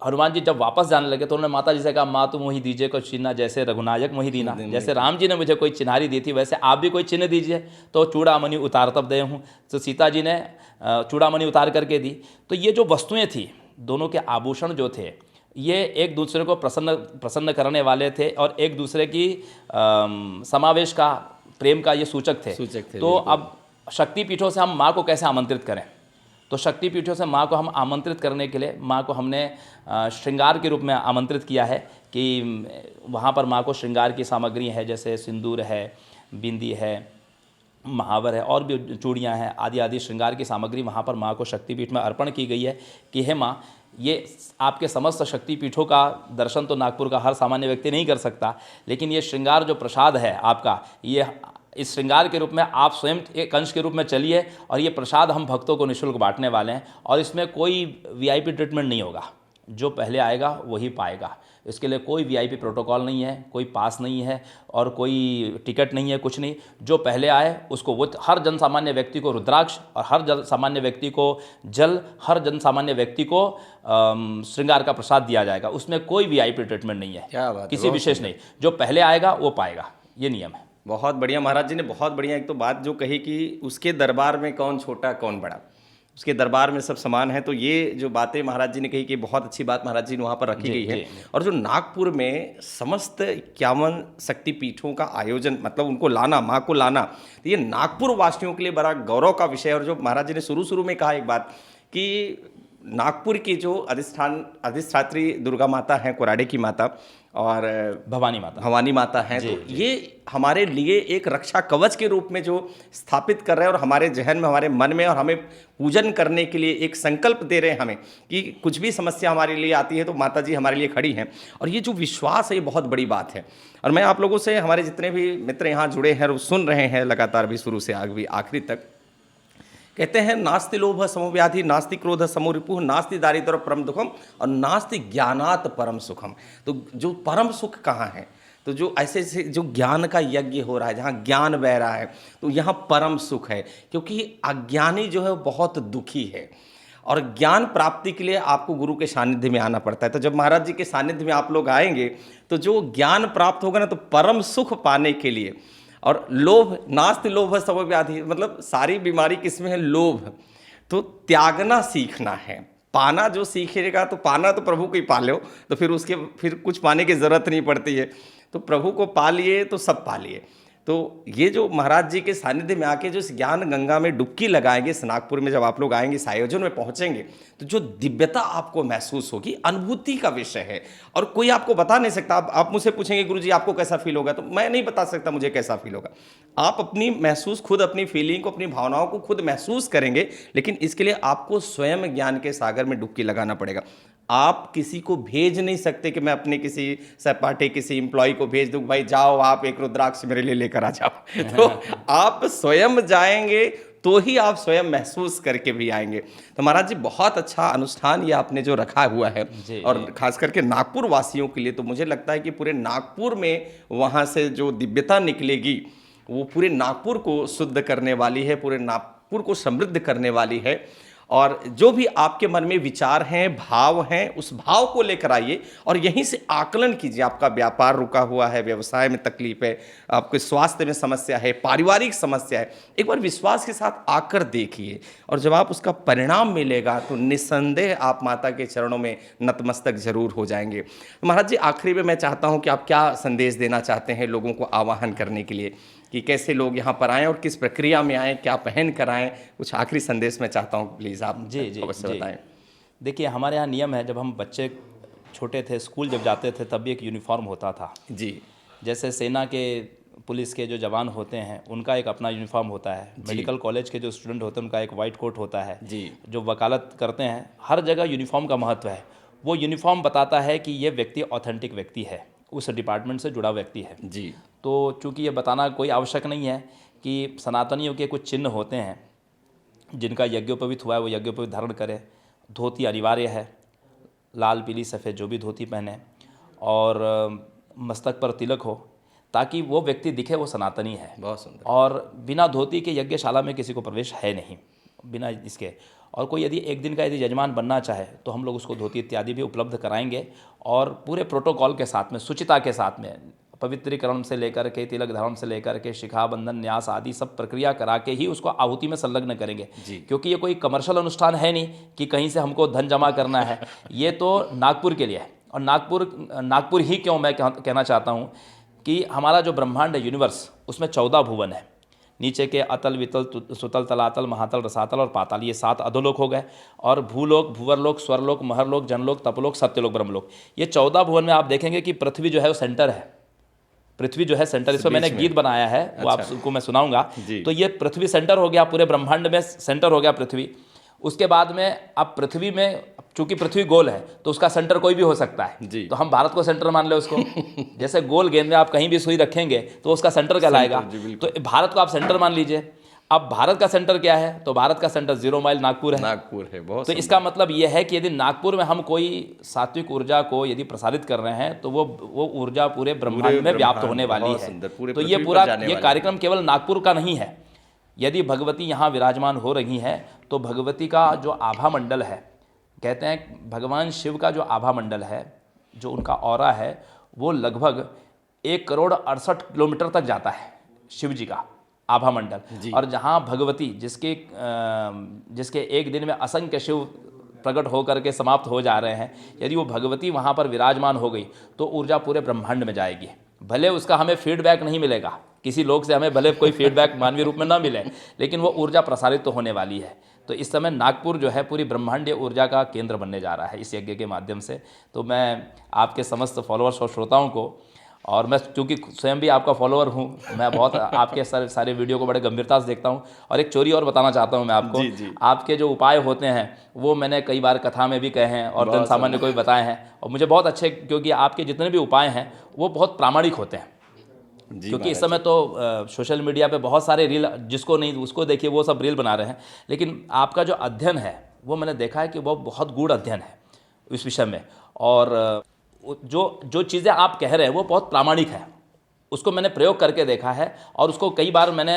हनुमान जी जब वापस जाने लगे तो उन्होंने माता जी से कहा, माँ तुम मोहि दीजिए को चिन्ह, जैसे रघुनायक मोहि दीना, जैसे राम जी ने मुझे कोई चिन्हारी दी थी वैसे आप भी कोई चिन्ह दीजिए। तो चूड़ामणि उतार तब दे हूँ, तो सीता जी ने चूड़ामणि उतार करके दी। तो ये जो वस्तुएं थी, दोनों के आभूषण जो थे, ये एक दूसरे को प्रसन्न करने वाले थे, और एक दूसरे की समावेश का, प्रेम का ये सूचक थे। तो अब शक्तिपीठों से हम माँ को कैसे आमंत्रित करें, तो शक्तिपीठों से माँ को हम आमंत्रित करने के लिए माँ को हमने श्रृंगार के रूप में आमंत्रित किया है कि वहाँ पर माँ को श्रृंगार की सामग्री है, जैसे सिंदूर है, बिंदी है, महावर है और भी चूड़ियाँ हैं, आदि आदि श्रृंगार की सामग्री वहाँ पर माँ को शक्तिपीठ में अर्पण की गई है कि हे माँ, ये आपके समस्त शक्तिपीठों का दर्शन तो नागपुर का हर सामान्य व्यक्ति नहीं कर सकता, लेकिन ये श्रृंगार जो प्रसाद है आपका, ये इस श्रृंगार के रूप में आप स्वयं एक अंश के रूप में चलिए और ये प्रसाद हम भक्तों को निःशुल्क बांटने वाले हैं। और इसमें कोई वीआईपी ट्रीटमेंट नहीं होगा, जो पहले आएगा वही पाएगा। इसके लिए कोई वीआईपी प्रोटोकॉल नहीं है, कोई पास नहीं है और कोई टिकट नहीं है, कुछ नहीं। जो पहले आए उसको वो, हर जन सामान्य व्यक्ति को रुद्राक्ष और हर जन सामान्य व्यक्ति को जल, हर जन सामान्य व्यक्ति को श्रृंगार का प्रसाद दिया जाएगा। उसमें कोई वीआईपी ट्रीटमेंट नहीं है, क्या बात है, किसी विशेष नहीं। जो पहले आएगा वो पाएगा, ये नियम है। बहुत बढ़िया महाराज जी ने बहुत बढ़िया एक तो बात जो कही कि उसके दरबार में कौन छोटा कौन बड़ा, उसके दरबार में सब समान है। तो ये जो बातें महाराज जी ने कही कि बहुत अच्छी बात महाराज जी ने वहाँ पर रखी गई है। और जो नागपुर में समस्त 51 शक्तिपीठों का आयोजन, मतलब उनको लाना, माँ को लाना, तो ये नागपुर वासियों के लिए बड़ा गौरव का विषय है। और जो महाराज जी ने शुरू में कहा एक बात कि नागपुर की जो अधिष्ठात्री दुर्गा माता हैं, कोराडे की माता और भवानी माता हैं, तो ये हमारे लिए एक रक्षा कवच के रूप में जो स्थापित कर रहे हैं और हमारे जहन में, हमारे मन में, और हमें पूजन करने के लिए एक संकल्प दे रहे हैं हमें कि कुछ भी समस्या हमारे लिए आती है तो माता जी हमारे लिए खड़ी हैं। और ये जो विश्वास है ये बहुत बड़ी बात है। और मैं आप लोगों से, हमारे जितने भी मित्र यहाँ जुड़े हैं और सुन रहे हैं लगातार भी शुरू से आखिरी तक, कहते हैं नास्ति लोभ समोव्याधि, नास्ति क्रोध समो रिपुः, नास्ति दारिद्र्य परम दुखम और नास्ति ज्ञानात परम सुखम। तो जो परम सुख कहाँ है, तो जो ऐसे जो ज्ञान का यज्ञ हो रहा है, जहाँ ज्ञान बह रहा है, तो यहाँ परम सुख है। क्योंकि अज्ञानी जो है वो बहुत दुखी है और ज्ञान प्राप्ति के लिए आपको गुरु के सानिध्य में आना पड़ता है। तो जब महाराज जी के सानिध्य में आप लोग आएंगे तो जो ज्ञान प्राप्त होगा ना, तो परम सुख पाने के लिए, और लोभ, नास्ति लोभ समोव्याधि, मतलब सारी बीमारी किसमें है, लोभ। तो त्यागना सीखना है। पाना जो सीखेगा, तो पाना तो प्रभु को ही पा लो, तो फिर कुछ पाने की जरूरत नहीं पड़ती है। तो प्रभु को पा लिए तो सब पा लिए। तो ये जो महाराज जी के सानिध्य में आके जो इस ज्ञान गंगा में डुबकी लगाएंगे, इस नागपुर में जब आप लोग आएंगे, इस आयोजन में पहुंचेंगे, तो जो दिव्यता आपको महसूस होगी, अनुभूति का विषय है और कोई आपको बता नहीं सकता। आप मुझसे पूछेंगे गुरुजी आपको कैसा फील होगा, तो मैं नहीं बता सकता मुझे कैसा फील होगा। आप अपनी महसूस खुद, अपनी फीलिंग को, अपनी भावनाओं को खुद महसूस करेंगे, लेकिन इसके लिए आपको स्वयं ज्ञान के सागर में डुबकी लगाना पड़ेगा। आप किसी को भेज नहीं सकते कि मैं अपने किसी सहपाठी, किसी एम्प्लॉय को भेज दूं, भाई जाओ आप एक रुद्राक्ष मेरे लिए लेकर आ जाओ। तो आप स्वयं जाएंगे तो ही आप स्वयं महसूस करके भी आएंगे। तो महाराज जी बहुत अच्छा अनुष्ठान ये आपने जो रखा हुआ है, और खास करके नागपुर वासियों के लिए, तो मुझे लगता है कि पूरे नागपुर में वहाँ से जो दिव्यता निकलेगी वो पूरे नागपुर को शुद्ध करने वाली है, पूरे नागपुर को समृद्ध करने वाली है। और जो भी आपके मन में विचार हैं, भाव हैं, उस भाव को लेकर आइए और यहीं से आकलन कीजिए। आपका व्यापार रुका हुआ है, व्यवसाय में तकलीफ है, आपके स्वास्थ्य में समस्या है, पारिवारिक समस्या है, एक बार विश्वास के साथ आकर देखिए। और जब आप उसका परिणाम मिलेगा तो निस्संदेह आप माता के चरणों में नतमस्तक जरूर हो जाएंगे। महाराज जी, आखिरी में मैं चाहता हूँ कि आप क्या संदेश देना चाहते हैं लोगों को आवाहन करने के लिए, कि कैसे लोग यहाँ पर आएँ और किस प्रक्रिया में आएँ, क्या पहन कर आएँ, कुछ आखिरी संदेश मैं चाहता हूँ, प्लीज़ आप जी अवश्य बताएं। देखिए, हमारे यहाँ नियम है, जब हम बच्चे छोटे थे, स्कूल जब जाते थे, तब भी एक यूनिफॉर्म होता था जी। जैसे सेना के, पुलिस के जो जवान होते हैं उनका एक अपना यूनिफॉर्म होता है, मेडिकल कॉलेज के जो स्टूडेंट होते हैं उनका एक वाइट कोट होता है जी। जो वकालत करते हैं, हर जगह यूनिफॉर्म का महत्व है। वो यूनिफॉर्म बताता है कि ये व्यक्ति ऑथेंटिक व्यक्ति है, उस डिपार्टमेंट से जुड़ा व्यक्ति है जी। तो चूंकि ये बताना कोई आवश्यक नहीं है कि सनातनियों के कुछ चिन्ह होते हैं, जिनका यज्ञोपवीत हुआ है वो यज्ञोपवीत धारण करे, धोती अनिवार्य है, लाल पीली सफ़ेद जो भी धोती पहने, और मस्तक पर तिलक हो, ताकि वो व्यक्ति दिखे वो सनातनी है। बहुत सुंदर। और बिना धोती के यज्ञशाला में किसी को प्रवेश है नहीं, बिना इसके। और कोई यदि एक दिन का यदि यजमान बनना चाहे तो हम लोग उसको धोती इत्यादि भी उपलब्ध कराएंगे, और पूरे प्रोटोकॉल के साथ में, शुचिता के साथ में, पवित्रीकरण से लेकर के तिलक धारण से लेकर के शिखा बंधन न्यास आदि सब प्रक्रिया करा के ही उसको आहुति में संलग्न करेंगे। क्योंकि ये कोई कमर्शियल अनुष्ठान है नहीं कि कहीं से हमको धन जमा करना है, ये तो नागपुर के लिए है। और नागपुर ही क्यों, मैं कहना चाहता हूँ कि हमारा जो ब्रह्मांड है, यूनिवर्स, उसमें 14 भुवन है। नीचे के अतल, वितल, सुतल, तलातल, महातल, रसातल और पाताल, ये 7 अधोलोक हो गए। और भूलोक, भूवरलोक, स्वरलोक, महरलोक, जनलोक, तपलोक, सत्यलोक, ब्रह्मलोक, ये 14 भुवन में आप देखेंगे कि पृथ्वी जो है वो सेंटर है। पृथ्वी जो है सेंटर, इसमें मैंने गीत बनाया है, वो आपको मैं सुनाऊंगा। तो ये पृथ्वी सेंटर हो गया, पूरे ब्रह्मांड में सेंटर हो गया पृथ्वी। उसके बाद में अब पृथ्वी में, चूंकि पृथ्वी गोल है तो उसका सेंटर कोई भी हो सकता है, तो हम भारत को सेंटर मान ले उसको। जैसे गोल गेंद में आप कहीं भी सुई रखेंगे तो उसका सेंटर कहलाएगा, तो भारत को आप सेंटर मान लीजिए। अब भारत का सेंटर क्या है, तो भारत का सेंटर 0 माइल नागपुर है। नागपुर है, बहुत। तो इसका मतलब ये है कि यदि नागपुर में हम कोई सात्विक ऊर्जा को यदि प्रसारित कर रहे हैं तो वो ऊर्जा पूरे ब्रह्मांड में व्याप्त होने वाली है। तो ये पूरा ये कार्यक्रम केवल नागपुर का नहीं है। यदि भगवती यहाँ विराजमान हो रही हैं तो भगवती का जो आभा मंडल है, कहते हैं भगवान शिव का जो आभा मंडल है, जो उनका ऑरा है, वो लगभग 1,68 करोड़ किलोमीटर तक जाता है, शिव जी का आभा मंडल। और जहाँ भगवती जिसके एक दिन में असंख्य शिव प्रकट होकर के समाप्त हो जा रहे हैं, यदि वो भगवती वहाँ पर विराजमान हो गई तो ऊर्जा पूरे ब्रह्मांड में जाएगी। भले उसका हमें फीडबैक नहीं मिलेगा, किसी लोग से हमें भले कोई फीडबैक मानवीय रूप में ना मिले, लेकिन वो ऊर्जा प्रसारित तो होने वाली है। तो इस समय नागपुर जो है पूरी ब्रह्मांडीय ऊर्जा का केंद्र बनने जा रहा है इस यज्ञ के माध्यम से। तो मैं आपके समस्त फॉलोअर्स और श्रोताओं को, और मैं चूँकि स्वयं भी आपका फॉलोअर हूँ, मैं बहुत आपके सारे वीडियो को बड़े गंभीरता से देखता हूँ। और एक चोरी और बताना चाहता हूँ मैं आपको, आपके जो उपाय होते हैं वो मैंने कई बार कथा में भी कहे हैं और जन सामान्य को भी बताए हैं, और मुझे बहुत अच्छे, क्योंकि आपके जितने भी उपाय हैं वो बहुत प्रामाणिक होते हैं। क्योंकि इस समय तो सोशल मीडिया पे बहुत सारे रील, जिसको नहीं उसको देखिए वो सब रील बना रहे हैं, लेकिन आपका जो अध्ययन है वो मैंने देखा है कि वो बहुत गूढ़ अध्ययन है इस विषय में। और जो चीज़ें आप कह रहे हैं वो बहुत प्रामाणिक है, उसको मैंने प्रयोग करके देखा है, और उसको कई बार मैंने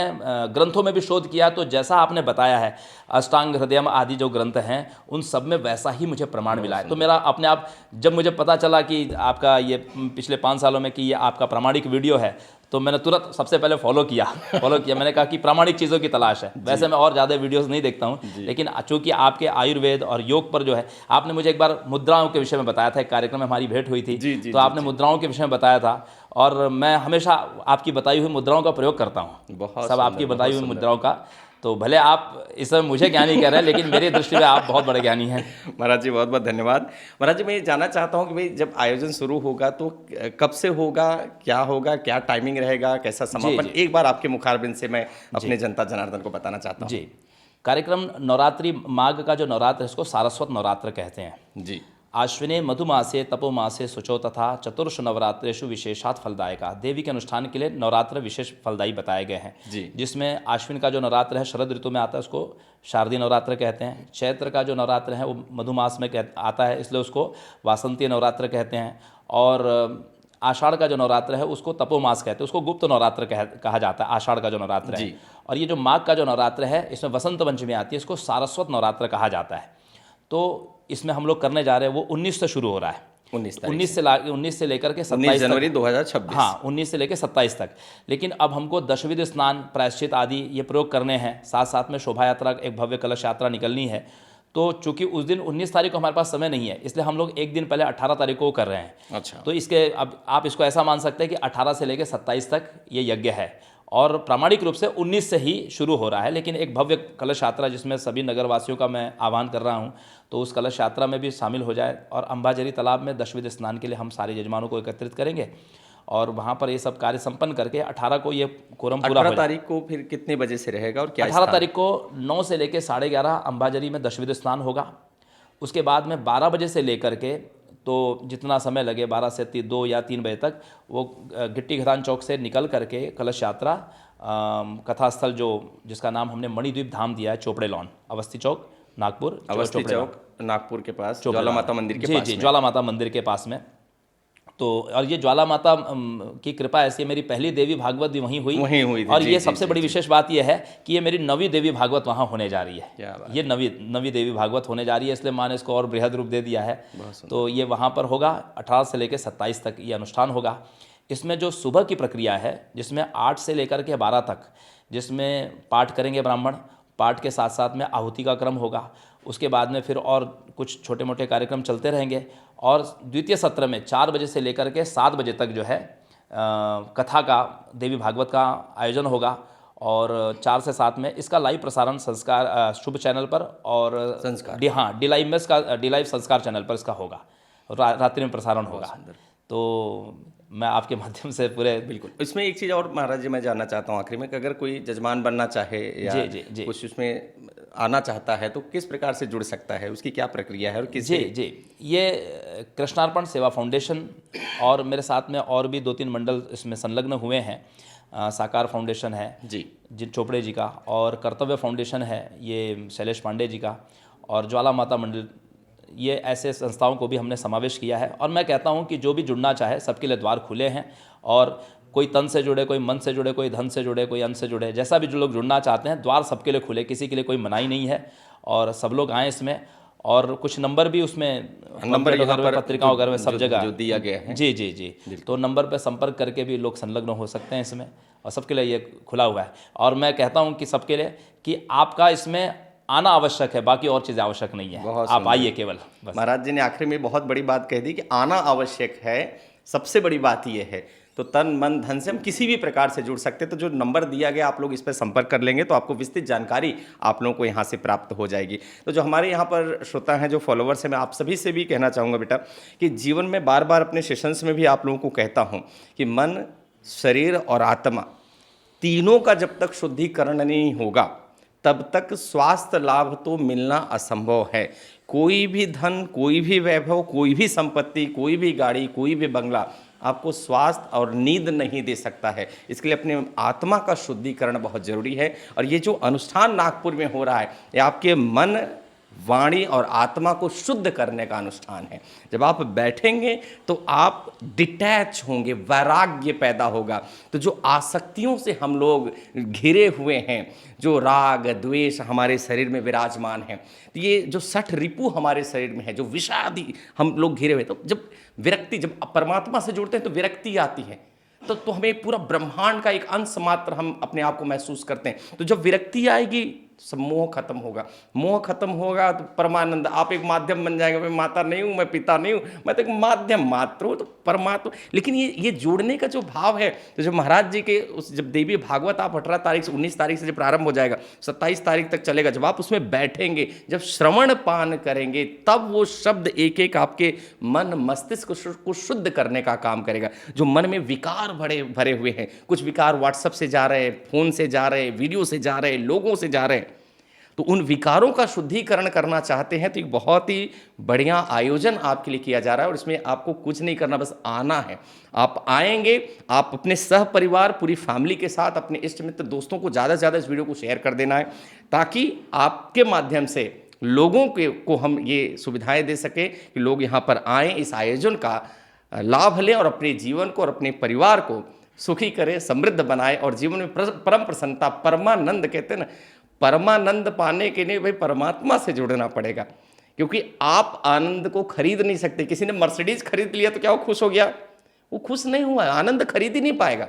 ग्रंथों में भी शोध किया। तो जैसा आपने बताया है, अष्टांग हृदयम आदि जो ग्रंथ हैं उन सब में वैसा ही मुझे प्रमाण मिला है। तो मेरा अपने आप, जब मुझे पता चला कि आपका ये पिछले 5 सालों में कि ये आपका प्रामाणिक वीडियो है, तो मैंने तुरंत सबसे पहले फॉलो किया। मैंने कहा कि प्रामाणिक चीज़ों की तलाश है। वैसे मैं और ज़्यादा वीडियोस नहीं देखता हूँ, लेकिन चूँकि आपके आयुर्वेद और योग पर जो है, आपने मुझे एक बार मुद्राओं के विषय में बताया था, एक कार्यक्रम में हमारी भेंट हुई थी, तो आपने मुद्राओं के विषय में बताया था, और मैं हमेशा आपकी बताई हुई मुद्राओं का प्रयोग करता हूँ, सब आपकी बताई हुई मुद्राओं का। तो भले आप इस समय मुझे ज्ञानी कह रहे हैं, लेकिन मेरी दृष्टि में आप बहुत बड़े ज्ञानी हैं। महाराज जी बहुत बहुत धन्यवाद। महाराज जी मैं ये जानना चाहता हूँ कि भाई जब आयोजन शुरू होगा तो कब से होगा, क्या टाइमिंग रहेगा, कैसा समापन, एक बार आपके मुखारबिंद से मैं अपने जनता जनार्दन को बताना चाहता हूँ। जी, कार्यक्रम नवरात्रि, माघ का जो नवरात्र है उसको सारस्वत नवरात्र कहते हैं। जी, आश्विने मधुमासे तपोमासे शुचो तथा चतुर्ष नवरात्रेषु विशेषात फलदायका। देवी के अनुष्ठान के लिए नवरात्र विशेष फलदायी बताए गए हैं जी। जिसमें आश्विन का जो नवरात्र है शरद ऋतु में आता है, उसको शारदीय नवरात्र कहते हैं। चैत्र का जो नवरात्र है वो मधुमास में आता है, इसलिए उसको वासंती नवरात्र कहते हैं। और आषाढ़ का जो नवरात्र है उसको तपोमास कहते हैं, उसको गुप्त नवरात्र कहा जाता है, आषाढ़ का जो नवरात्र है। और ये जो माघ का जो नवरात्र है इसमें वसंत पंचमी आती है, इसको सारस्वत नवरात्र कहा जाता है। तो इसमें हम लोग करने जा रहे हैं वो 19 से शुरू हो रहा है, 19 से लेकर के 27 जनवरी 2026। हाँ, 19 से लेकर 27 तक। लेकिन अब हमको दशविध स्नान, प्रायश्चित आदि ये प्रयोग करने हैं, साथ साथ में शोभा यात्रा, एक भव्य कलश यात्रा निकलनी है। तो चूंकि उस दिन 19 तारीख को हमारे पास समय नहीं है, इसलिए हम लोग एक दिन पहले 18 तारीख को कर रहे हैं। अच्छा। तो इसके अब आप इसको ऐसा मान सकते हैं कि 18 से लेकर 27 तक ये यज्ञ है, और प्रामाणिक रूप से 19 से ही शुरू हो रहा है। लेकिन एक भव्य कलश यात्रा जिसमें सभी नगरवासियों का मैं आह्वान कर रहा हूं, तो उस कलश यात्रा में भी शामिल हो जाए। और अंबाझरी तालाब में दशविध स्नान के लिए हम सारे यजमानों को एकत्रित करेंगे, और वहाँ पर ये सब कार्य संपन्न करके 18 को ये कोरम पूरा हो जाए। 18 तारीख को फिर कितने बजे से रहेगा और क्या? 18 तारीख को 9 से लेकर 11:30 अंबाझरी में दशविध स्नान होगा। उसके बाद में 12 बजे से लेकर के, तो जितना समय लगे 12 से 2 या 3 बजे तक, वो गिट्टी खदान चौक से निकल करके कलश यात्रा कथास्थल जिसका नाम हमने मणिद्वीप धाम दिया है, चोपड़े लॉन, अवस्थी चौक, नागपुर। अवस्थी चौक नागपुर के पास, ज्वाला माता मंदिर के पास। जी, ज्वाला माता मंदिर के पास में। तो और ये ज्वाला माता की कृपा ऐसी है, मेरी पहली देवी भागवत भी वहीं हुई थी। और ये सबसे बड़ी विशेष बात यह है कि ये मेरी 9वीं देवी भागवत वहाँ होने जा रही है। ये नवी देवी भागवत होने जा रही है, इसलिए मैंने इसको और बृहद रूप दे दिया है। तो ये वहाँ पर होगा, 18 से लेकर 27 तक ये अनुष्ठान होगा। इसमें जो सुबह की प्रक्रिया है, जिसमें 8 से लेकर के 12 तक, जिसमें पाठ करेंगे ब्राह्मण, पाठ के साथ साथ में आहुति का क्रम होगा। उसके बाद में फिर और कुछ छोटे मोटे कार्यक्रम चलते रहेंगे, और द्वितीय सत्र में 4 बजे से लेकर के 7 बजे तक जो है कथा का, देवी भागवत का आयोजन होगा। और 4 से 7 में इसका लाइव प्रसारण संस्कार शुभ चैनल पर, और हाँ डी लाइव संस्कार चैनल पर इसका होगा, रात्रि में प्रसारण होगा। तो मैं आपके माध्यम से पूरे बिल्कुल। इसमें एक चीज़ और महाराज जी मैं जानना चाहता हूँ आखिरी में कि अगर कोई जजमान बनना चाहे या जी। कुछ उसमें आना चाहता है तो किस प्रकार से जुड़ सकता है, उसकी क्या प्रक्रिया है और किस जी ये कृष्णार्पण सेवा फाउंडेशन और मेरे साथ में और भी 2-3 मंडल इसमें संलग्न हुए हैं। साकार फाउंडेशन है जी चोपड़े जी का, और कर्तव्य फाउंडेशन है ये शैलेश पांडे जी का, और ज्वाला माता मंडल, ये ऐसे संस्थाओं को भी हमने समावेश किया है। और मैं कहता हूं कि जो भी जुड़ना चाहे सबके लिए द्वार खुले हैं, और कोई तन से जुड़े, कोई मन से जुड़े, कोई धन से जुड़े, कोई अन्न से जुड़े, जैसा भी जो लोग जुड़ना चाहते हैं द्वार सबके लिए खुले, किसी के लिए कोई मनाही नहीं है, और सब लोग आएँ इसमें। और कुछ नंबर भी उसमें नंबर यहाँ पर पत्रिकाओं वगैरह में सब जगह जो दिया गया है। जी तो नंबर पे संपर्क करके भी लोग संलग्न हो सकते हैं इसमें, और सबके लिए ये खुला हुआ है। और मैं कहता हूँ कि सबके लिए कि आपका इसमें आना आवश्यक है, बाकी और चीज़ें आवश्यक नहीं है, आप आइए केवल बस। महाराज जी ने आखिर में बहुत बड़ी बात कह दी कि आना आवश्यक है, सबसे बड़ी बात ये है। तो तन मन धन से हम किसी भी प्रकार से जुड़ सकते हैं। तो जो नंबर दिया गया आप लोग इस पर संपर्क कर लेंगे तो आपको विस्तृत जानकारी आप लोगों को यहाँ से प्राप्त हो जाएगी। तो जो हमारे यहाँ पर श्रोता हैं, जो फॉलोवर्स हैं, मैं आप सभी से भी कहना चाहूँगा बेटा कि जीवन में बार बार अपने सेशंस में भी आप लोगों को कहता हूँ कि मन, शरीर और आत्मा तीनों का जब तक शुद्धिकरण नहीं होगा तब तक स्वास्थ्य लाभ तो मिलना असंभव है। कोई भी धन, कोई भी वैभव, कोई भी संपत्ति, कोई भी गाड़ी, कोई भी बंगला आपको स्वास्थ्य और नींद नहीं दे सकता है। इसके लिए अपने आत्मा का शुद्धिकरण बहुत जरूरी है। और ये जो अनुष्ठान नागपुर में हो रहा है, ये आपके मन, वाणी और आत्मा को शुद्ध करने का अनुष्ठान है। जब आप बैठेंगे तो आप डिटैच होंगे, वैराग्य पैदा होगा। तो जो आसक्तियों से हम लोग घिरे हुए हैं, जो राग द्वेष हमारे शरीर में विराजमान है, तो ये जो 60 रिपु हमारे शरीर में है, जो विषादी हम लोग घिरे हुए, तो जब विरक्ति, जब परमात्मा से जुड़ते हैं तो विरक्ति आती है, तो हमें पूरा ब्रह्मांड का एक अंश मात्र हम अपने आप को महसूस करते हैं। तो जब विरक्ति आएगी सब मोह खत्म होगा, मोह खत्म होगा तो परमानंद, आप एक माध्यम बन जाएंगे। मैं माता नहीं हूँ, मैं पिता नहीं हूँ, मैं तो एक माध्यम मात्र हूँ, तो परमात्मा। लेकिन ये जोड़ने का जो भाव है, तो जो महाराज जी के उस, जब देवी भागवत आप 18 तारीख से 19 तारीख से जब प्रारंभ हो जाएगा, 27 तारीख तक चलेगा, जब आप उसमें बैठेंगे, जब श्रवण पान करेंगे, तब वो शब्द एक एक आपके मन मस्तिष्क को शुद्ध करने का काम करेगा। जो मन में विकार भरे हुए हैं, कुछ विकार व्हाट्सएप से जा रहे हैं, फोन से जा रहे हैं, वीडियो से जा रहे हैं, लोगों से जा रहे हैं, तो उन विकारों का शुद्धिकरण करना चाहते हैं तो एक बहुत ही बढ़िया आयोजन आपके लिए किया जा रहा है। और इसमें आपको कुछ नहीं करना, बस आना है। आप आएंगे, आप अपने सह परिवार, पूरी फैमिली के साथ, अपने इष्ट मित्र दोस्तों को ज़्यादा से ज़्यादा इस वीडियो को शेयर कर देना है, ताकि आपके माध्यम से लोगों को हम ये सुविधाएं दे सकें कि लोग यहाँ पर आएँ, इस आयोजन का लाभ लें और अपने जीवन को और अपने परिवार को सुखी करें, समृद्ध बनाए और जीवन में परम प्रसन्नता, परमानंद कहते हैं ना, परमानंद पाने के लिए भाई परमात्मा से जुड़ना पड़ेगा। क्योंकि आप आनंद को खरीद नहीं सकते। किसी ने मर्सिडीज खरीद लिया तो क्या वो खुश हो गया? वो खुश नहीं हुआ, आनंद खरीद ही नहीं पाएगा।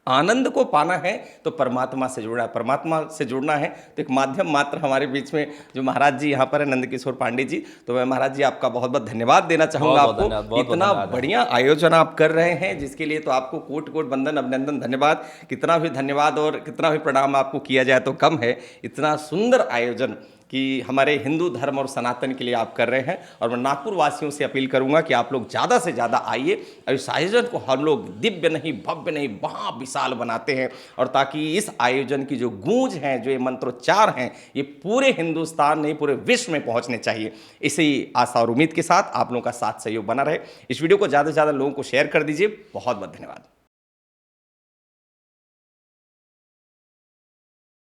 आनंद को पाना है तो परमात्मा से जुड़ना है, परमात्मा से जुड़ना है तो एक माध्यम मात्र हमारे बीच में जो महाराज जी यहाँ पर है, नंद किशोर पांडे जी, तो मैं महाराज जी आपका बहुत बहुत धन्यवाद देना चाहूँगा आपको। इतना बढ़िया आयोजन आप कर रहे हैं जिसके लिए तो आपको कोटि कोटि वंदन, अभिनंदन, धन्यवाद। कितना भी धन्यवाद और कितना भी प्रणाम आपको किया जाए तो कम है। इतना सुंदर आयोजन कि हमारे हिंदू धर्म और सनातन के लिए आप कर रहे हैं। और मैं नागपुर वासियों से अपील करूंगा कि आप लोग ज़्यादा से ज़्यादा आइए और इस आयोजन को हम लोग दिव्य नहीं, भव्य नहीं, महाविशाल बनाते हैं। और ताकि इस आयोजन की जो गूंज है, जो ये मंत्रोच्चार हैं, ये पूरे हिंदुस्तान नहीं पूरे विश्व में पहुंचने चाहिए। इसी आशा और उम्मीद के साथ आप लोगों का साथ सहयोग बना रहे। इस वीडियो को ज़्यादा से ज़्यादा लोगों को शेयर कर दीजिए। बहुत बहुत धन्यवाद।